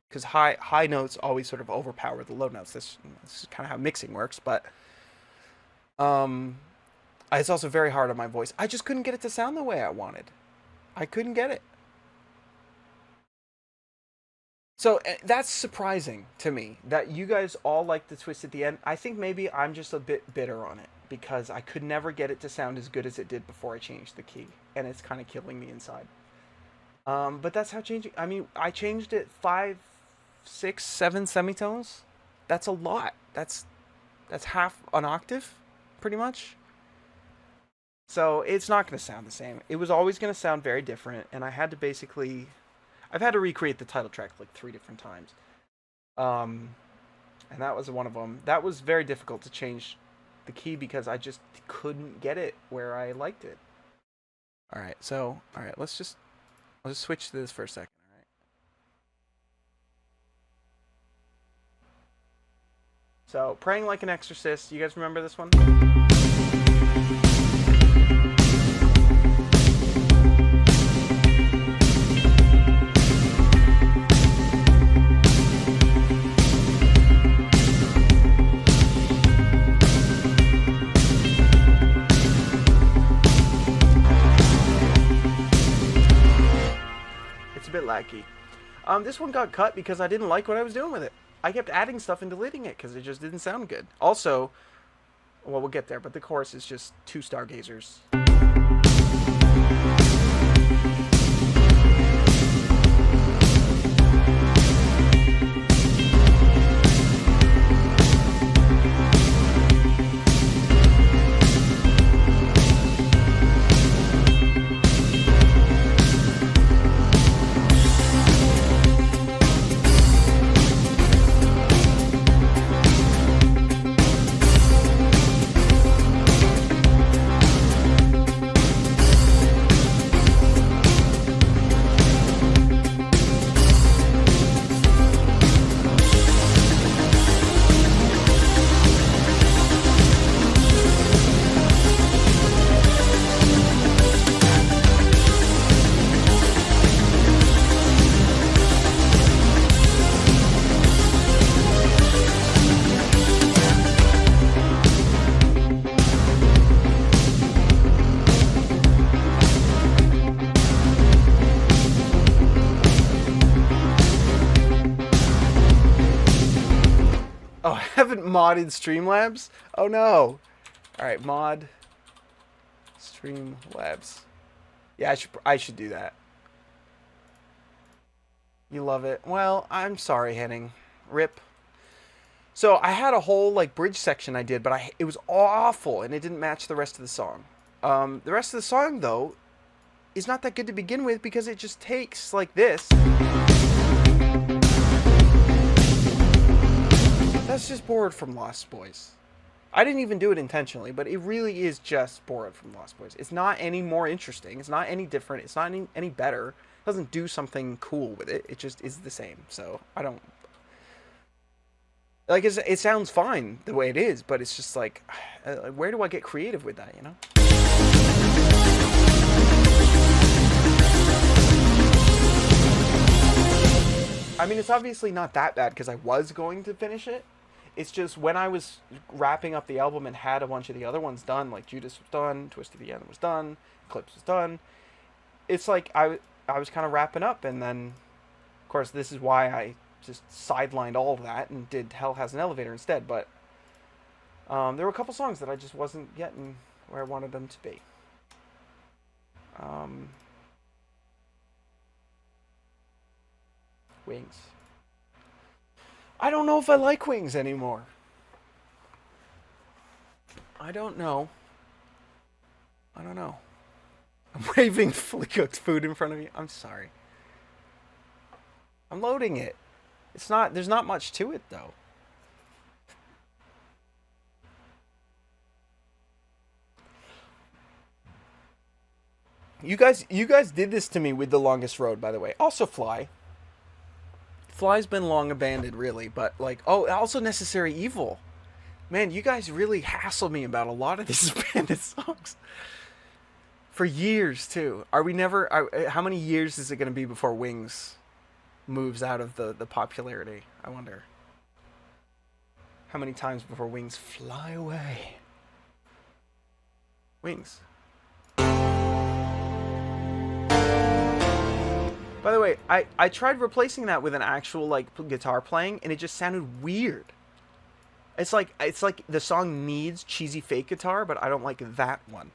because high notes always sort of overpower the low notes. This is kind of how mixing works, but it's also very hard on my voice. I just couldn't get it to sound the way I wanted. I couldn't get it. So that's surprising to me that you guys all like the twist at the end. I think maybe I'm just a bit bitter on it because I could never get it to sound as good as it did before I changed the key, and it's kind of killing me inside. But that's how changing. I mean, I changed it 5, 6, 7 semitones. That's a lot. That's half an octave, pretty much. So it's not going to sound the same. It was always going to sound very different, and I had to basically. I've had to recreate the title track like 3 different times. And that was one of them. That was very difficult to change the key because I just couldn't get it where I liked it. All right, so let's just switch to this for a second. All right. So, Praying Like an Exorcist. You guys remember this one? A bit laggy. This one got cut because I didn't like what I was doing with it. I kept adding stuff and deleting it because it just didn't sound good. Also, well, we'll get there, but the chorus is just 2 stargazers. Oh, I haven't modded Streamlabs? Oh no. Alright, mod Streamlabs. Yeah, I should do that. You love it. Well, I'm sorry, Henning. Rip. So I had a whole like bridge section I did, but it was awful and it didn't match the rest of the song. The rest of the song though is not that good to begin with because it just takes like this. That's just Borrowed from Lost Boys. I didn't even do it intentionally, but it really is just Borrowed from Lost Boys. It's not any more interesting. It's not any different. It's not any better. It doesn't do something cool with it. It just is the same. So I don't. Like it sounds fine the way it is, but it's just like, where do I get creative with that? You know? I mean, it's obviously not that bad because I was going to finish it. It's just when I was wrapping up the album and had a bunch of the other ones done, like Judas was done, Twist of the End was done, Eclipse was done. It's like I was kind of wrapping up, and then, of course, this is why I just sidelined all of that and did Hell Has an Elevator instead. But there were a couple songs that I just wasn't getting where I wanted them to be. Wings. I don't know if I like Wings anymore. I don't know. I don't know. I'm waving fully cooked food in front of you. I'm sorry. I'm loading it. It's not. There's not much to it though. You guys did this to me with The Longest Road, by the way. Also, Fly. Fly's been long abandoned, really, but like, oh, also Necessary Evil. Man, you guys really hassle me about a lot of these abandoned songs for years too. Are we never? How many years is it going to be before Wings moves out of the popularity? I wonder. How many times before Wings fly away? Wings. By the way, I tried replacing that with an actual like guitar playing, and it just sounded weird. It's like the song needs cheesy fake guitar, but I don't like that one.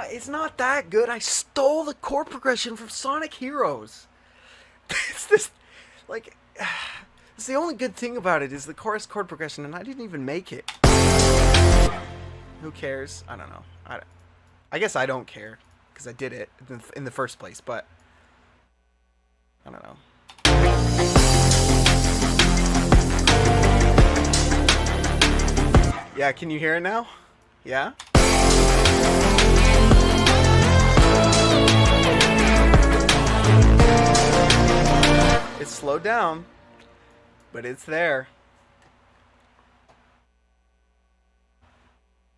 It's not that good. I stole the chord progression from Sonic Heroes. It's this, like, it's the only good thing about it is the chorus chord progression, and I didn't even make it. Who cares? I don't know. I guess I don't care because I did it in the first place, but I don't know. Yeah, can you hear it now? Yeah? It's slowed down, but it's there.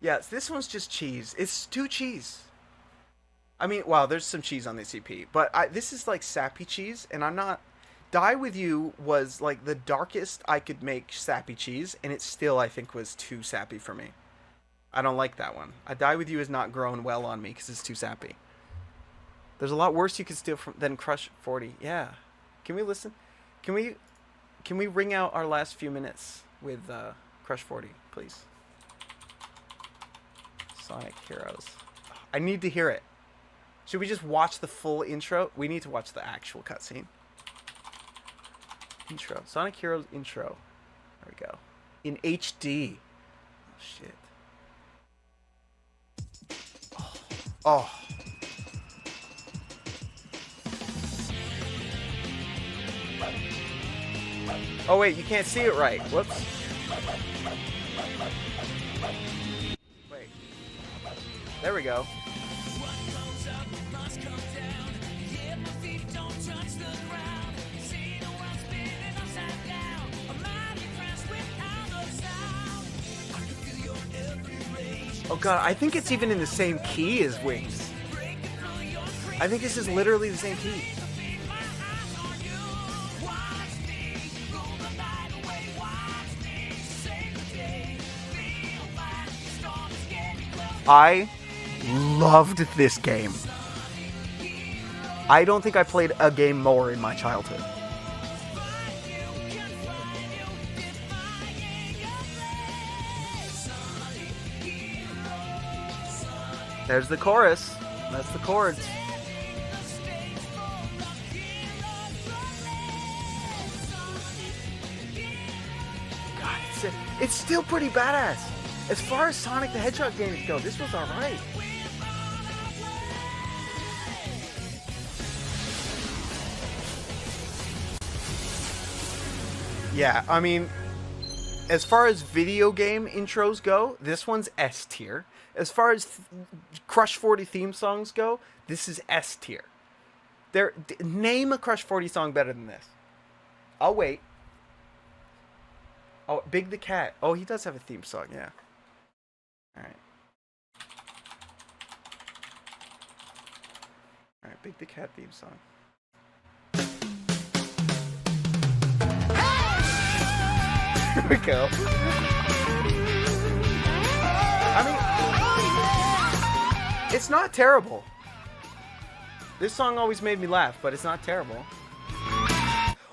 Yes, this one's just cheese. It's too cheese. I mean, wow, there's some cheese on this EP, but this is like sappy cheese, and I'm not... Die With You was like the darkest I could make sappy cheese, and it still, I think, was too sappy for me. I don't like that one. Die With You has not grown well on me because it's too sappy. There's a lot worse you could steal than Crush 40. Yeah. Can we listen? Can we ring out our last few minutes with Crush 40, please? Sonic Heroes. I need to hear it. Should we just watch the full intro? We need to watch the actual cutscene. Intro. Sonic Heroes intro. There we go. In HD. Oh, shit. Oh. Oh wait, you can't see it right. Whoops. Wait. There we go. Oh god, I think it's even in the same key as Wings. I think this is literally the same key. I loved this game. I don't think I played a game more in my childhood. There's the chorus. That's the chords. God, it's still pretty badass. As far as Sonic the Hedgehog games go, this was alright. Yeah, I mean, as far as video game intros go, this one's S tier. As far as Crush 40 theme songs go, this is S tier. Name a Crush 40 song better than this. I'll wait. Oh, Big the Cat. Oh, he does have a theme song, yeah. Alright. Alright, Big the Cat theme song. Here we go. I mean, it's not terrible. This song always made me laugh, but it's not terrible.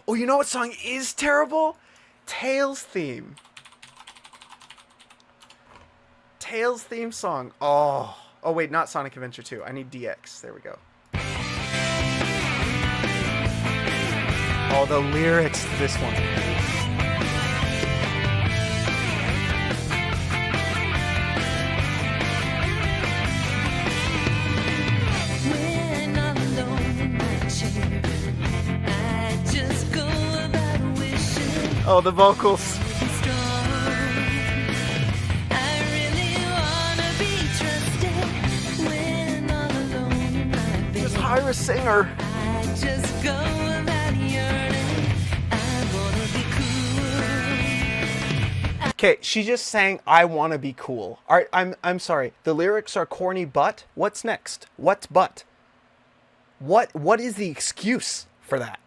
Oh, you know what song is terrible? Tails theme. Tails theme song. Oh. Oh, wait, not Sonic Adventure 2. I need DX. There we go. Oh, the lyrics to this one. Oh, the vocals. Just hire a singer. Okay, she just sang "I Wanna Be Cool." All right, I'm sorry. The lyrics are corny, but what's next? What's but? What is the excuse for that?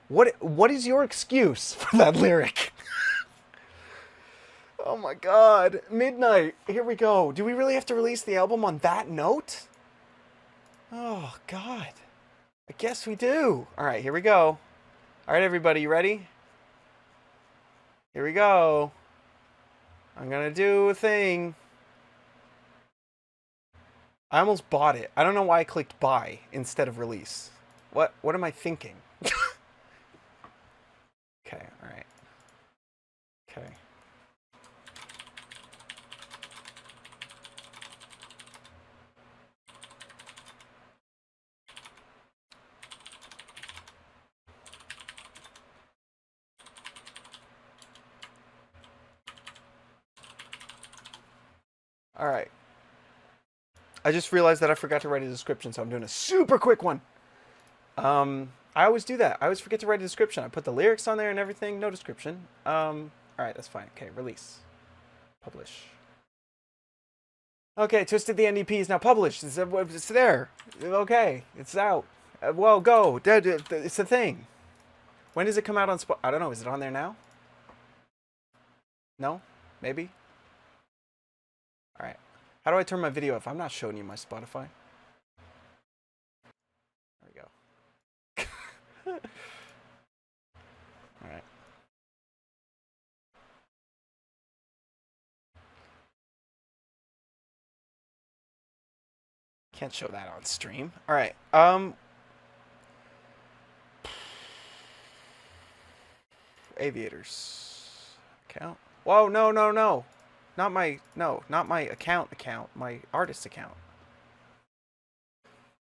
What is your excuse for that lyric? Oh my god. Midnight. Here we go. Do we really have to release the album on that note? Oh god. I guess we do. Alright, here we go. Alright, everybody, you ready? Here we go. I'm gonna do a thing. I almost bought it. I don't know why I clicked buy instead of release. What am I thinking? Okay, alright. Okay. Alright. I just realized that I forgot to write a description, so I'm doing a super quick one. I always do that. I always forget to write a description. I put the lyrics on there and everything. No description. Alright, that's fine. Okay, release. Publish. Okay, Twisted the NDP is now published. It's there. Okay, it's out. Well, go. It's a thing. When does it come out on Spotify? I don't know. Is it on there now? No? Maybe? Alright. How do I turn my video off? I'm not showing you my Spotify. There we go. Alright. Can't show that on stream. Alright. Aviators. Account. Whoa, no. Not my account. My artist account.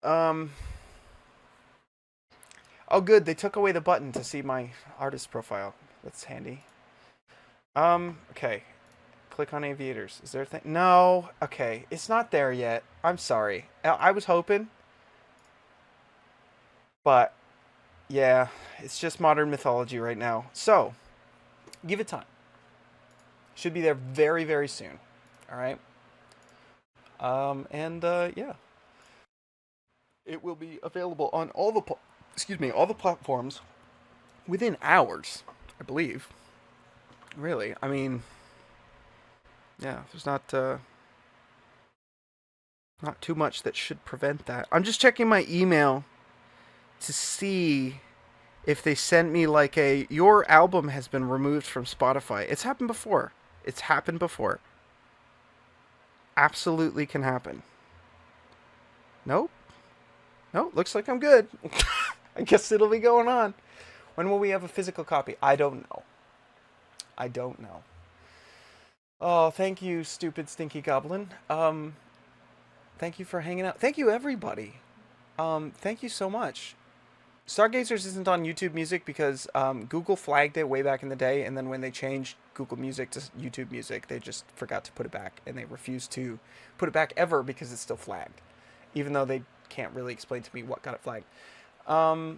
Oh good, they took away the button to see my artist profile. That's handy. Okay. Click on Aviators. Is there a thing? No. Okay, it's not there yet. I'm sorry. I was hoping. But yeah, it's just modern mythology right now. So, give it time. Should be there very, very soon. Alright? Yeah, it will be available on all the all the platforms within hours, I believe. Really, I mean, yeah, there's not too much that should prevent that. I'm just checking my email to see if they sent me like a your album has been removed from Spotify. It's happened before. It's happened before. Absolutely can happen. Nope. Nope. Looks like I'm good. I guess it'll be going on. When will we have a physical copy? I don't know. I don't know. Oh, thank you, stupid stinky goblin. Thank you for hanging out. Thank you, everybody. Thank you so much. Stargazers isn't on YouTube Music because Google flagged it way back in the day, and then when they changed Google Music to YouTube Music, they just forgot to put it back, and they refused to put it back ever because it's still flagged, even though they can't really explain to me what got it flagged.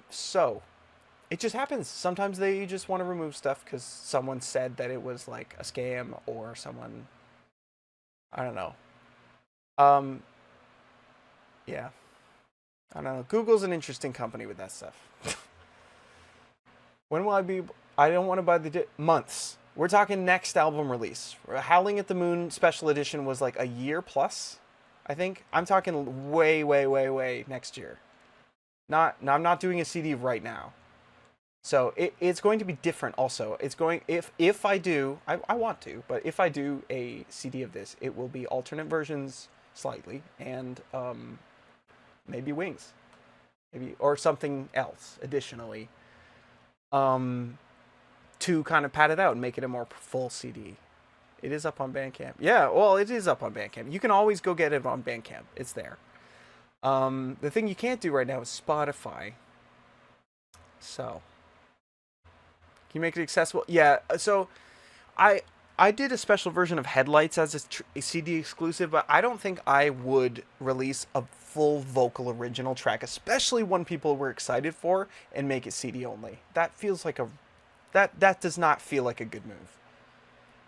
So it just happens. Sometimes they just want to remove stuff because someone said that it was like a scam or someone, I don't know. Yeah. I don't know. Google's an interesting company with that stuff. When will I be? I don't want to buy the months. We're talking next album release. Howling at the Moon Special Edition was like a year plus, I think. I'm talking way, way, way, way next year. I'm not doing a CD right now. So it's going to be different also. It's going, if I do, I want to, but if I do a CD of this, it will be alternate versions slightly, and maybe Wings, maybe, or something else additionally, to kind of pad it out and make it a more full CD. It is up on Bandcamp. Yeah, well, it is up on Bandcamp. You can always go get it on Bandcamp. It's there. The thing you can't do right now is Spotify. So, can you make it accessible? Yeah. So, I did a special version of Headlights as a CD exclusive, but I don't think I would release a full vocal original track, especially one people were excited for, and make it CD only. That feels like that does not feel like a good move.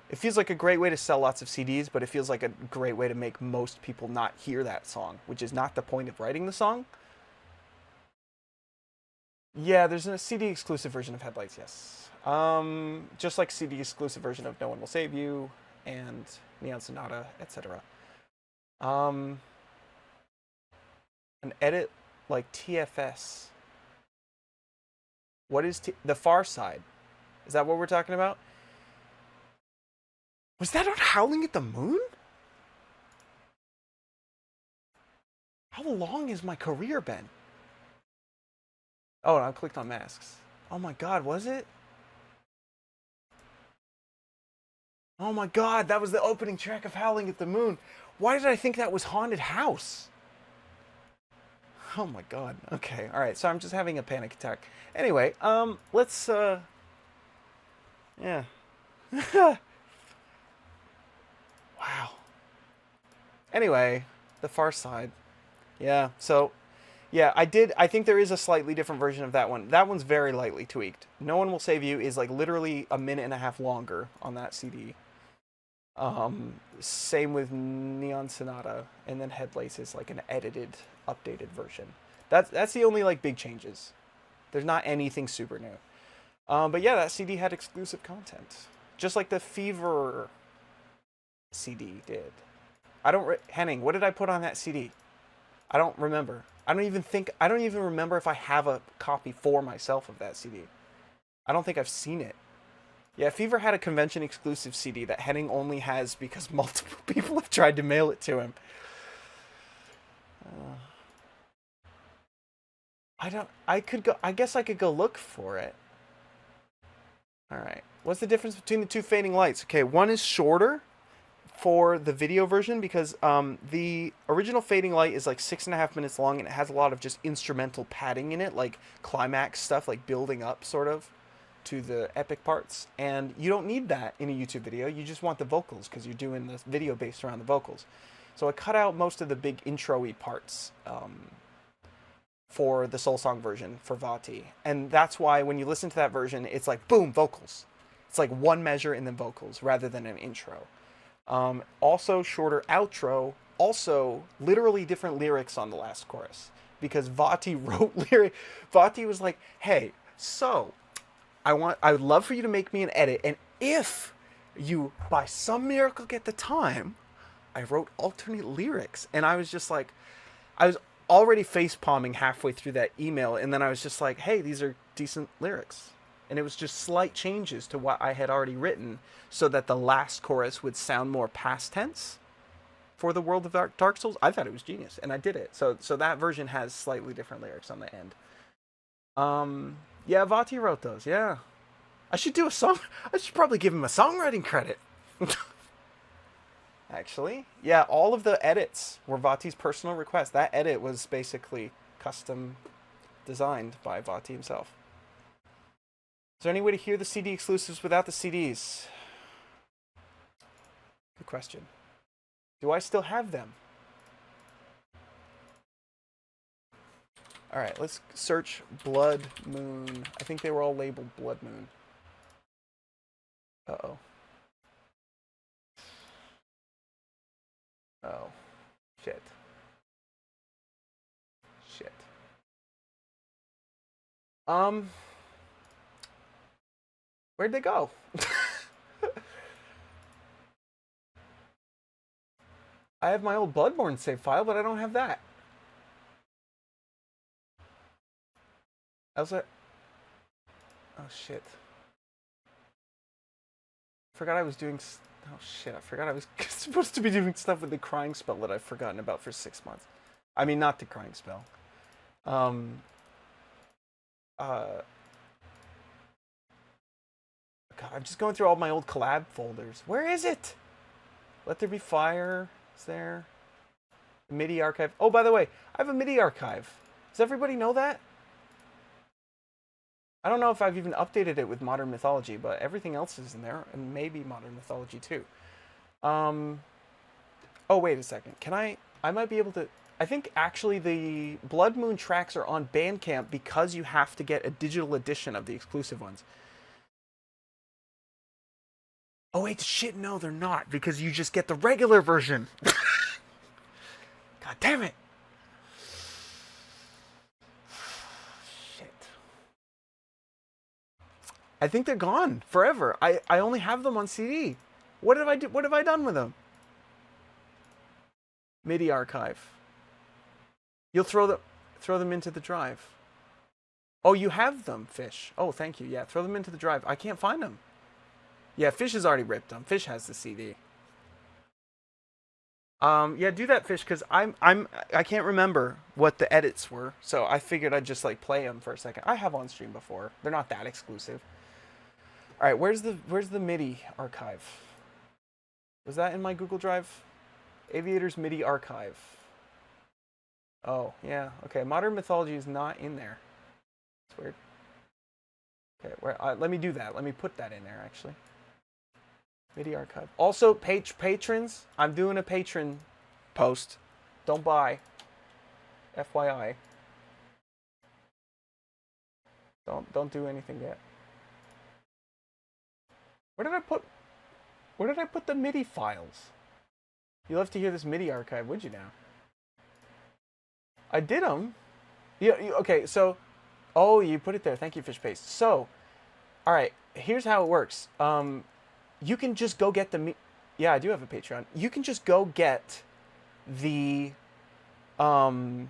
It feels like a great way to sell lots of CDs, but it feels like a great way to make most people not hear that song, which is not the point of writing the song. Yeah, there's a CD exclusive version of Headlights, yes. Just like CD exclusive version of No One Will Save You and Neon Sonata, etc. An edit like TFS. What is The Far Side? Is that what we're talking about? Was that on Howling at the Moon? How long has my career been? Oh, I clicked on masks. Oh my god, was it? Oh my god, that was the opening track of Howling at the Moon. Why did I think that was Haunted House? Oh my god. Okay, alright, so I'm just having a panic attack. Anyway, let's, yeah. Wow. Anyway, The Far Side. Yeah, so, yeah, I think there is a slightly different version of that one. That one's very lightly tweaked. No One Will Save You is like literally a minute and a half longer on that CD. Same with Neon Sonata, and then Headlights is like an edited, updated version. That's the only like big changes. There's not anything super new. But yeah, that CD had exclusive content, just like the Fever CD did. Henning, what did I put on that CD? I don't remember. I don't even remember if I have a copy for myself of that CD. I don't think I've seen it. Yeah, Fever had a convention exclusive CD that Henning only has because multiple people have tried to mail it to him. I guess I could go look for it. Alright. What's the difference between the two fading lights? Okay, one is shorter for the video version because the original fading light is like 6.5 minutes long, and it has a lot of just instrumental padding in it, like climax stuff, like building up sort of to the epic parts. And you don't need that in a YouTube video. You just want the vocals because you're doing this video based around the vocals. So I cut out most of the big intro-y parts for the Soul Song version for Vati. And that's why when you listen to that version, it's like, boom, vocals. It's like one measure and then vocals rather than an intro. Also shorter outro also literally different lyrics on the last chorus because Vati wrote lyric. Vati was like, "Hey, so I would love for you to make me an edit, and if you by some miracle get the time, I wrote alternate lyrics." And I was just like, I was already face palming halfway through that email, and then I was just like, "Hey, these are decent lyrics." And it was just slight changes to what I had already written so that the last chorus would sound more past tense for the world of Dark Souls. I thought it was genius, and I did it. So that version has slightly different lyrics on the end. Yeah, Vati wrote those. Yeah, I should do a song. I should probably give him a songwriting credit. Actually, yeah, all of the edits were Vati's personal request. That edit was basically custom designed by Vati himself. Is there any way to hear the CD exclusives without the CDs? Good question. Do I still have them? All right, let's search Blood Moon. I think they were all labeled Blood Moon. Uh-oh. Oh. Shit. Shit. Where'd they go? I have my old Bloodborne save file, but I don't have that. I was like, oh shit. Forgot I was doing, oh shit, I forgot I was supposed to be doing stuff with the crying spell that I've forgotten about for 6 months. I mean, not the crying spell. God, I'm just going through all my old collab folders. Where is it? Let There Be Fire is there. The MIDI archive. Oh, by the way, I have a MIDI archive. Does everybody know that? I don't know if I've even updated it with Modern Mythology, but everything else is in there, and maybe Modern Mythology too. Oh, wait a second. Can I might be able to... I think actually the Blood Moon tracks are on Bandcamp because you have to get a digital edition of the exclusive ones. Oh, wait, shit, no, they're not, because you just get the regular version. God damn it. Shit. I think they're gone forever. I only have them on CD. What have I done with them? MIDI archive. You'll throw them into the drive. Oh, you have them, Fish. Oh, thank you. Yeah, throw them into the drive. I can't find them. Yeah, Fish has already ripped them. Fish has the CD. Yeah, do that, Fish, because I can't remember what the edits were, so I figured I'd just like play them for a second. I have on stream before. They're not that exclusive. All right, where's the MIDI archive? Was that in my Google Drive? Aviators MIDI archive. Oh, yeah. Okay, Modern Mythology is not in there. It's weird. Okay, let me do that. Let me put that in there, actually. MIDI archive. Also, patrons, I'm doing a patron post. Don't buy. FYI. Don't do anything yet. Where did I put the MIDI files? You'll have to hear this MIDI archive, would you now? I did them. Yeah, okay, so... Oh, you put it there. Thank you, Fish Paste. So, alright, here's how it works. You can just go get the... Yeah, I do have a Patreon. You can just go get the... You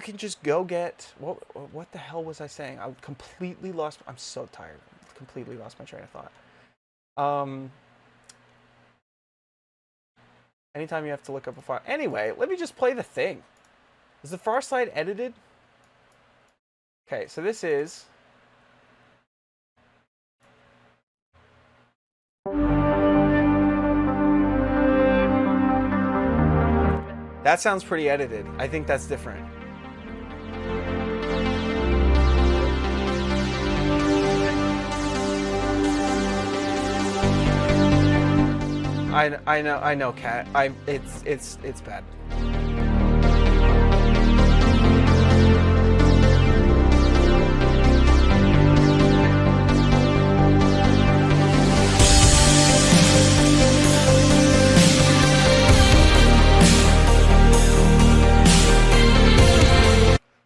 can just go get... What the hell was I saying? I completely lost... I'm so tired. I completely lost my train of thought. Anytime you have to look up a file. Anyway, let me just play the thing. Is the far side edited? Okay, so this is... That sounds pretty edited. I think that's different. I know, Kat. It's bad.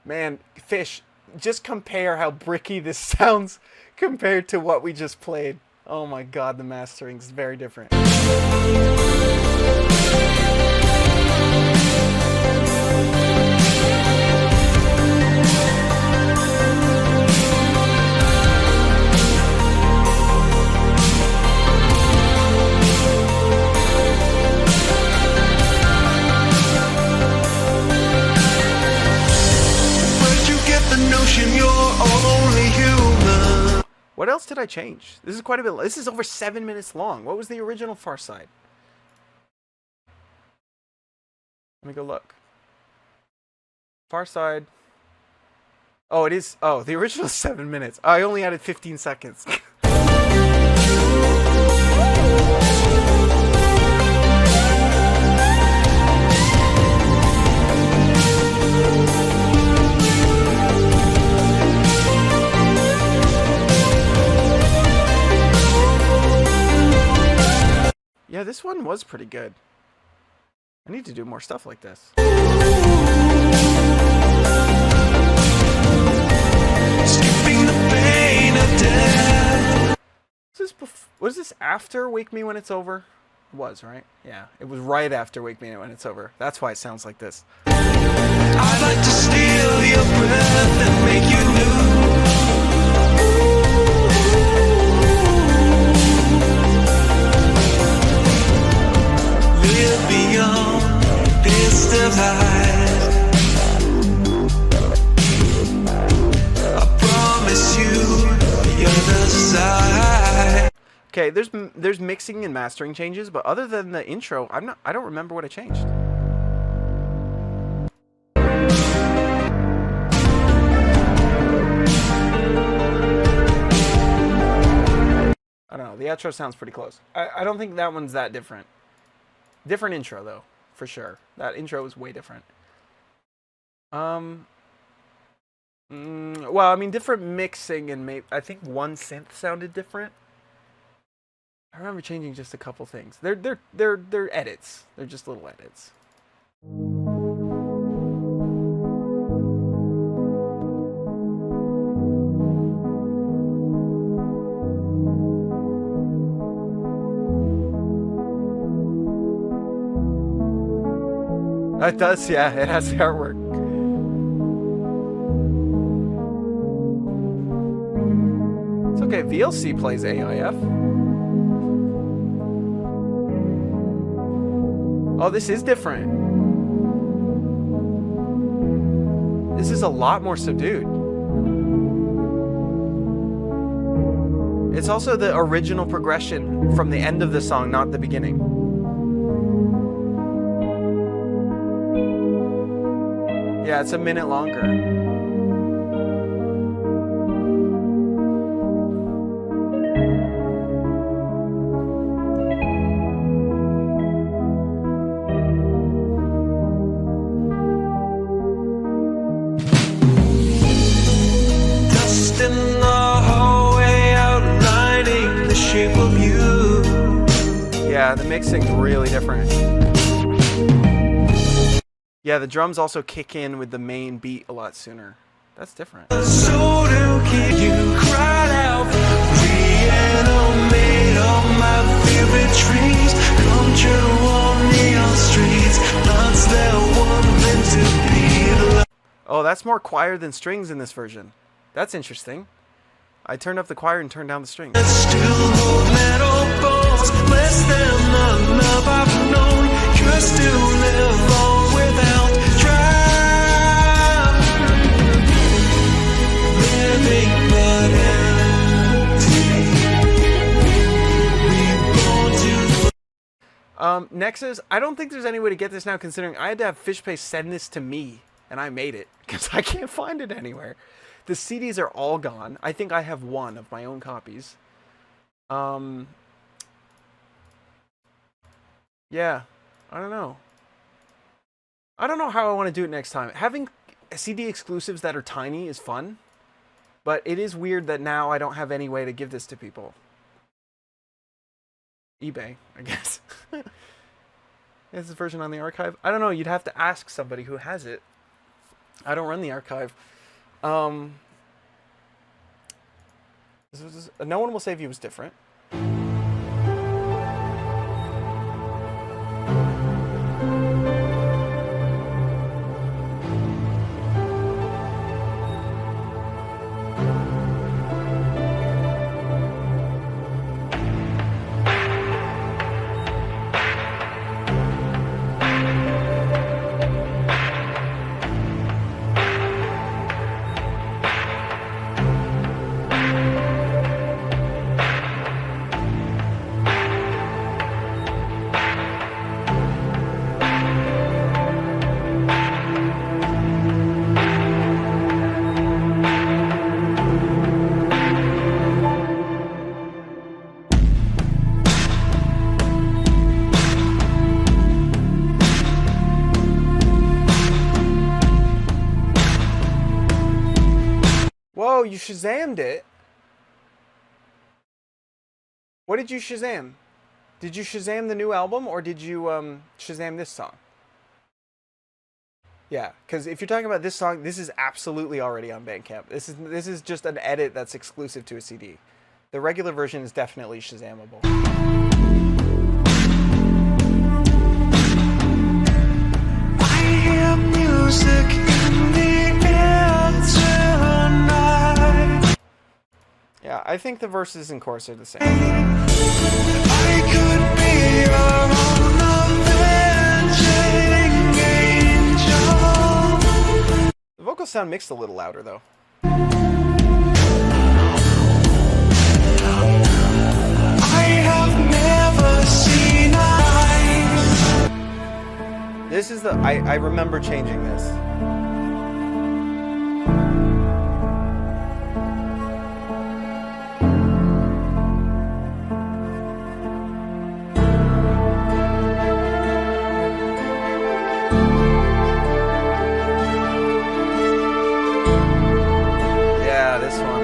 Man, Fish, just compare how bricky this sounds compared to what we just played. Oh my god, the mastering is very different. What else did I change? This is quite a bit. This is over 7 minutes long. What was the original Far Side? Let me go look. Far Side. Oh, it is. Oh, the original is 7 minutes. I only added 15 seconds. Yeah, this one was pretty good. I need to do more stuff like this. Skipping the pain of death. Was this after Wake Me When It's Over? It was, right? Yeah, it was right after Wake Me When It's Over. That's why it sounds like this. I'd like to steal your breath and make you new. Beyond this divide, I promise you the other side. Okay, there's mixing and mastering changes, but other than the intro, I don't remember what I changed. I don't know. The outro sounds pretty close. I don't think that one's that different. Different intro though, for sure. That intro is way different. Well, I mean, different mixing and maybe I think one synth sounded different. I remember changing just a couple things. They're edits. They're just little edits. It does, yeah. It has the artwork. It's okay. VLC plays AIF. Oh, this is different. This is a lot more subdued. It's also the original progression from the end of the song, not the beginning. Yeah, it's a minute longer. Dust in the hallway outlining the shape of you. Yeah, the mixing's really different. Yeah, the drums also kick in with the main beat a lot sooner. That's different. So you cried out, reanimate all my favorite dreams. Come true on neon streets. Thoughts that were meant to be. Oh, that's more choir than strings in this version. That's interesting. I turned up the choir and turned down the strings. Still hold metal bones, less than the love I've known. You're still live on without drive. Living but empty. Next is, I don't think there's any way to get this now, considering I had to have Fishpaste send this to me, and I made it, because I can't find it anywhere. The CDs are all gone. I think I have one of my own copies. Yeah, I don't know. I don't know how I want to do it next time. Having CD exclusives that are tiny is fun, but it is weird that now I don't have any way to give this to people. eBay, I guess. Is this version on the archive? I don't know. You'd have to ask somebody who has it. I don't run the archive. No one will save you was different. Whoa, you Shazammed it. What did you Shazam? Did you Shazam the new album or did you Shazam this song? Yeah, because if you're talking about this song, this is absolutely already on Bandcamp. This is just an edit that's exclusive to a CD. The regular version is definitely Shazamable. I hear music in the air tonight. Yeah, I think the verses and chorus are the same. I could be your own avenging angel. The vocals sound mixed a little louder though. I have never seen eyes. This is the I remember changing this. Yeah, this one.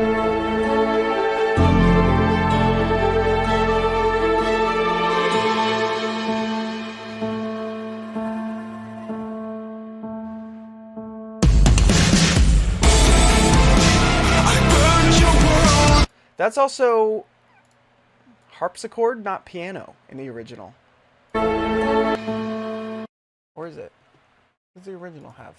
That's also harpsichord, not piano, in the original. Or is it? What does the original have?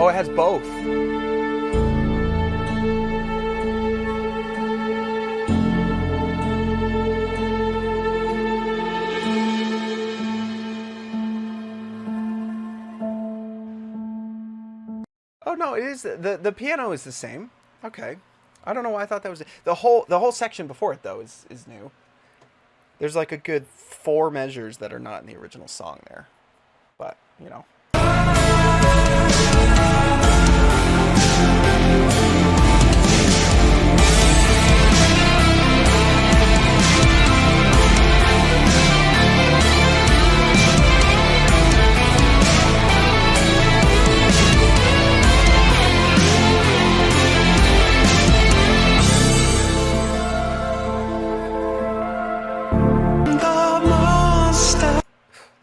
Oh, it has both. Oh no, it is the piano is the same. Okay, I don't know why I thought that was the whole section before it though is new. There's like a good 4 measures that are not in the original song there, but you know.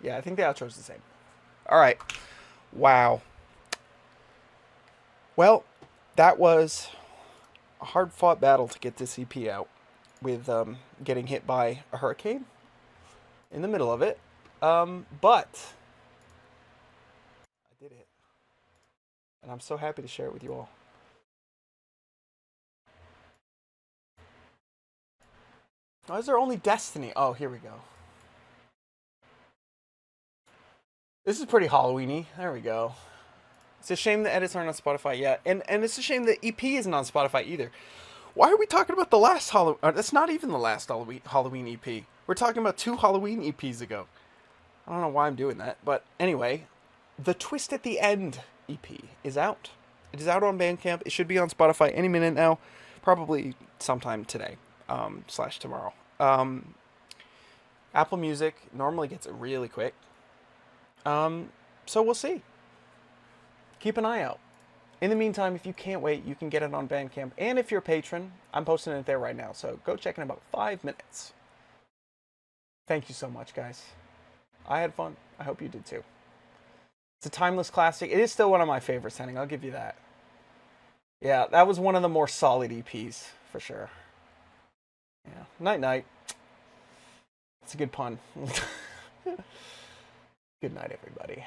Yeah, I think the outro is the same. All right. Wow. Well, that was a hard-fought battle to get this EP out with getting hit by a hurricane in the middle of it. But I did it. And I'm so happy to share it with you all. Why is there only Destiny? Oh, here we go. This is pretty Halloween-y. There we go. It's a shame the edits aren't on Spotify yet. And it's a shame the EP isn't on Spotify either. Why are we talking about the last Halloween? That's not even the last Halloween EP. We're talking about 2 Halloween EPs ago. I don't know why I'm doing that. But anyway, the Twist at the End EP is out. It is out on Bandcamp. It should be on Spotify any minute now. Probably sometime today / tomorrow. Apple Music normally gets it really quick. So we'll see. Keep an eye out. In the meantime, if you can't wait, you can get it on Bandcamp. And if you're a patron, I'm posting it there right now. So go check in about 5 minutes. Thank you so much, guys. I had fun. I hope you did too. It's a timeless classic. It is still one of my favorites, Henning. I'll give you that. Yeah, that was one of the more solid EPs, for sure. Yeah. Night night. It's a good pun. Good night, everybody.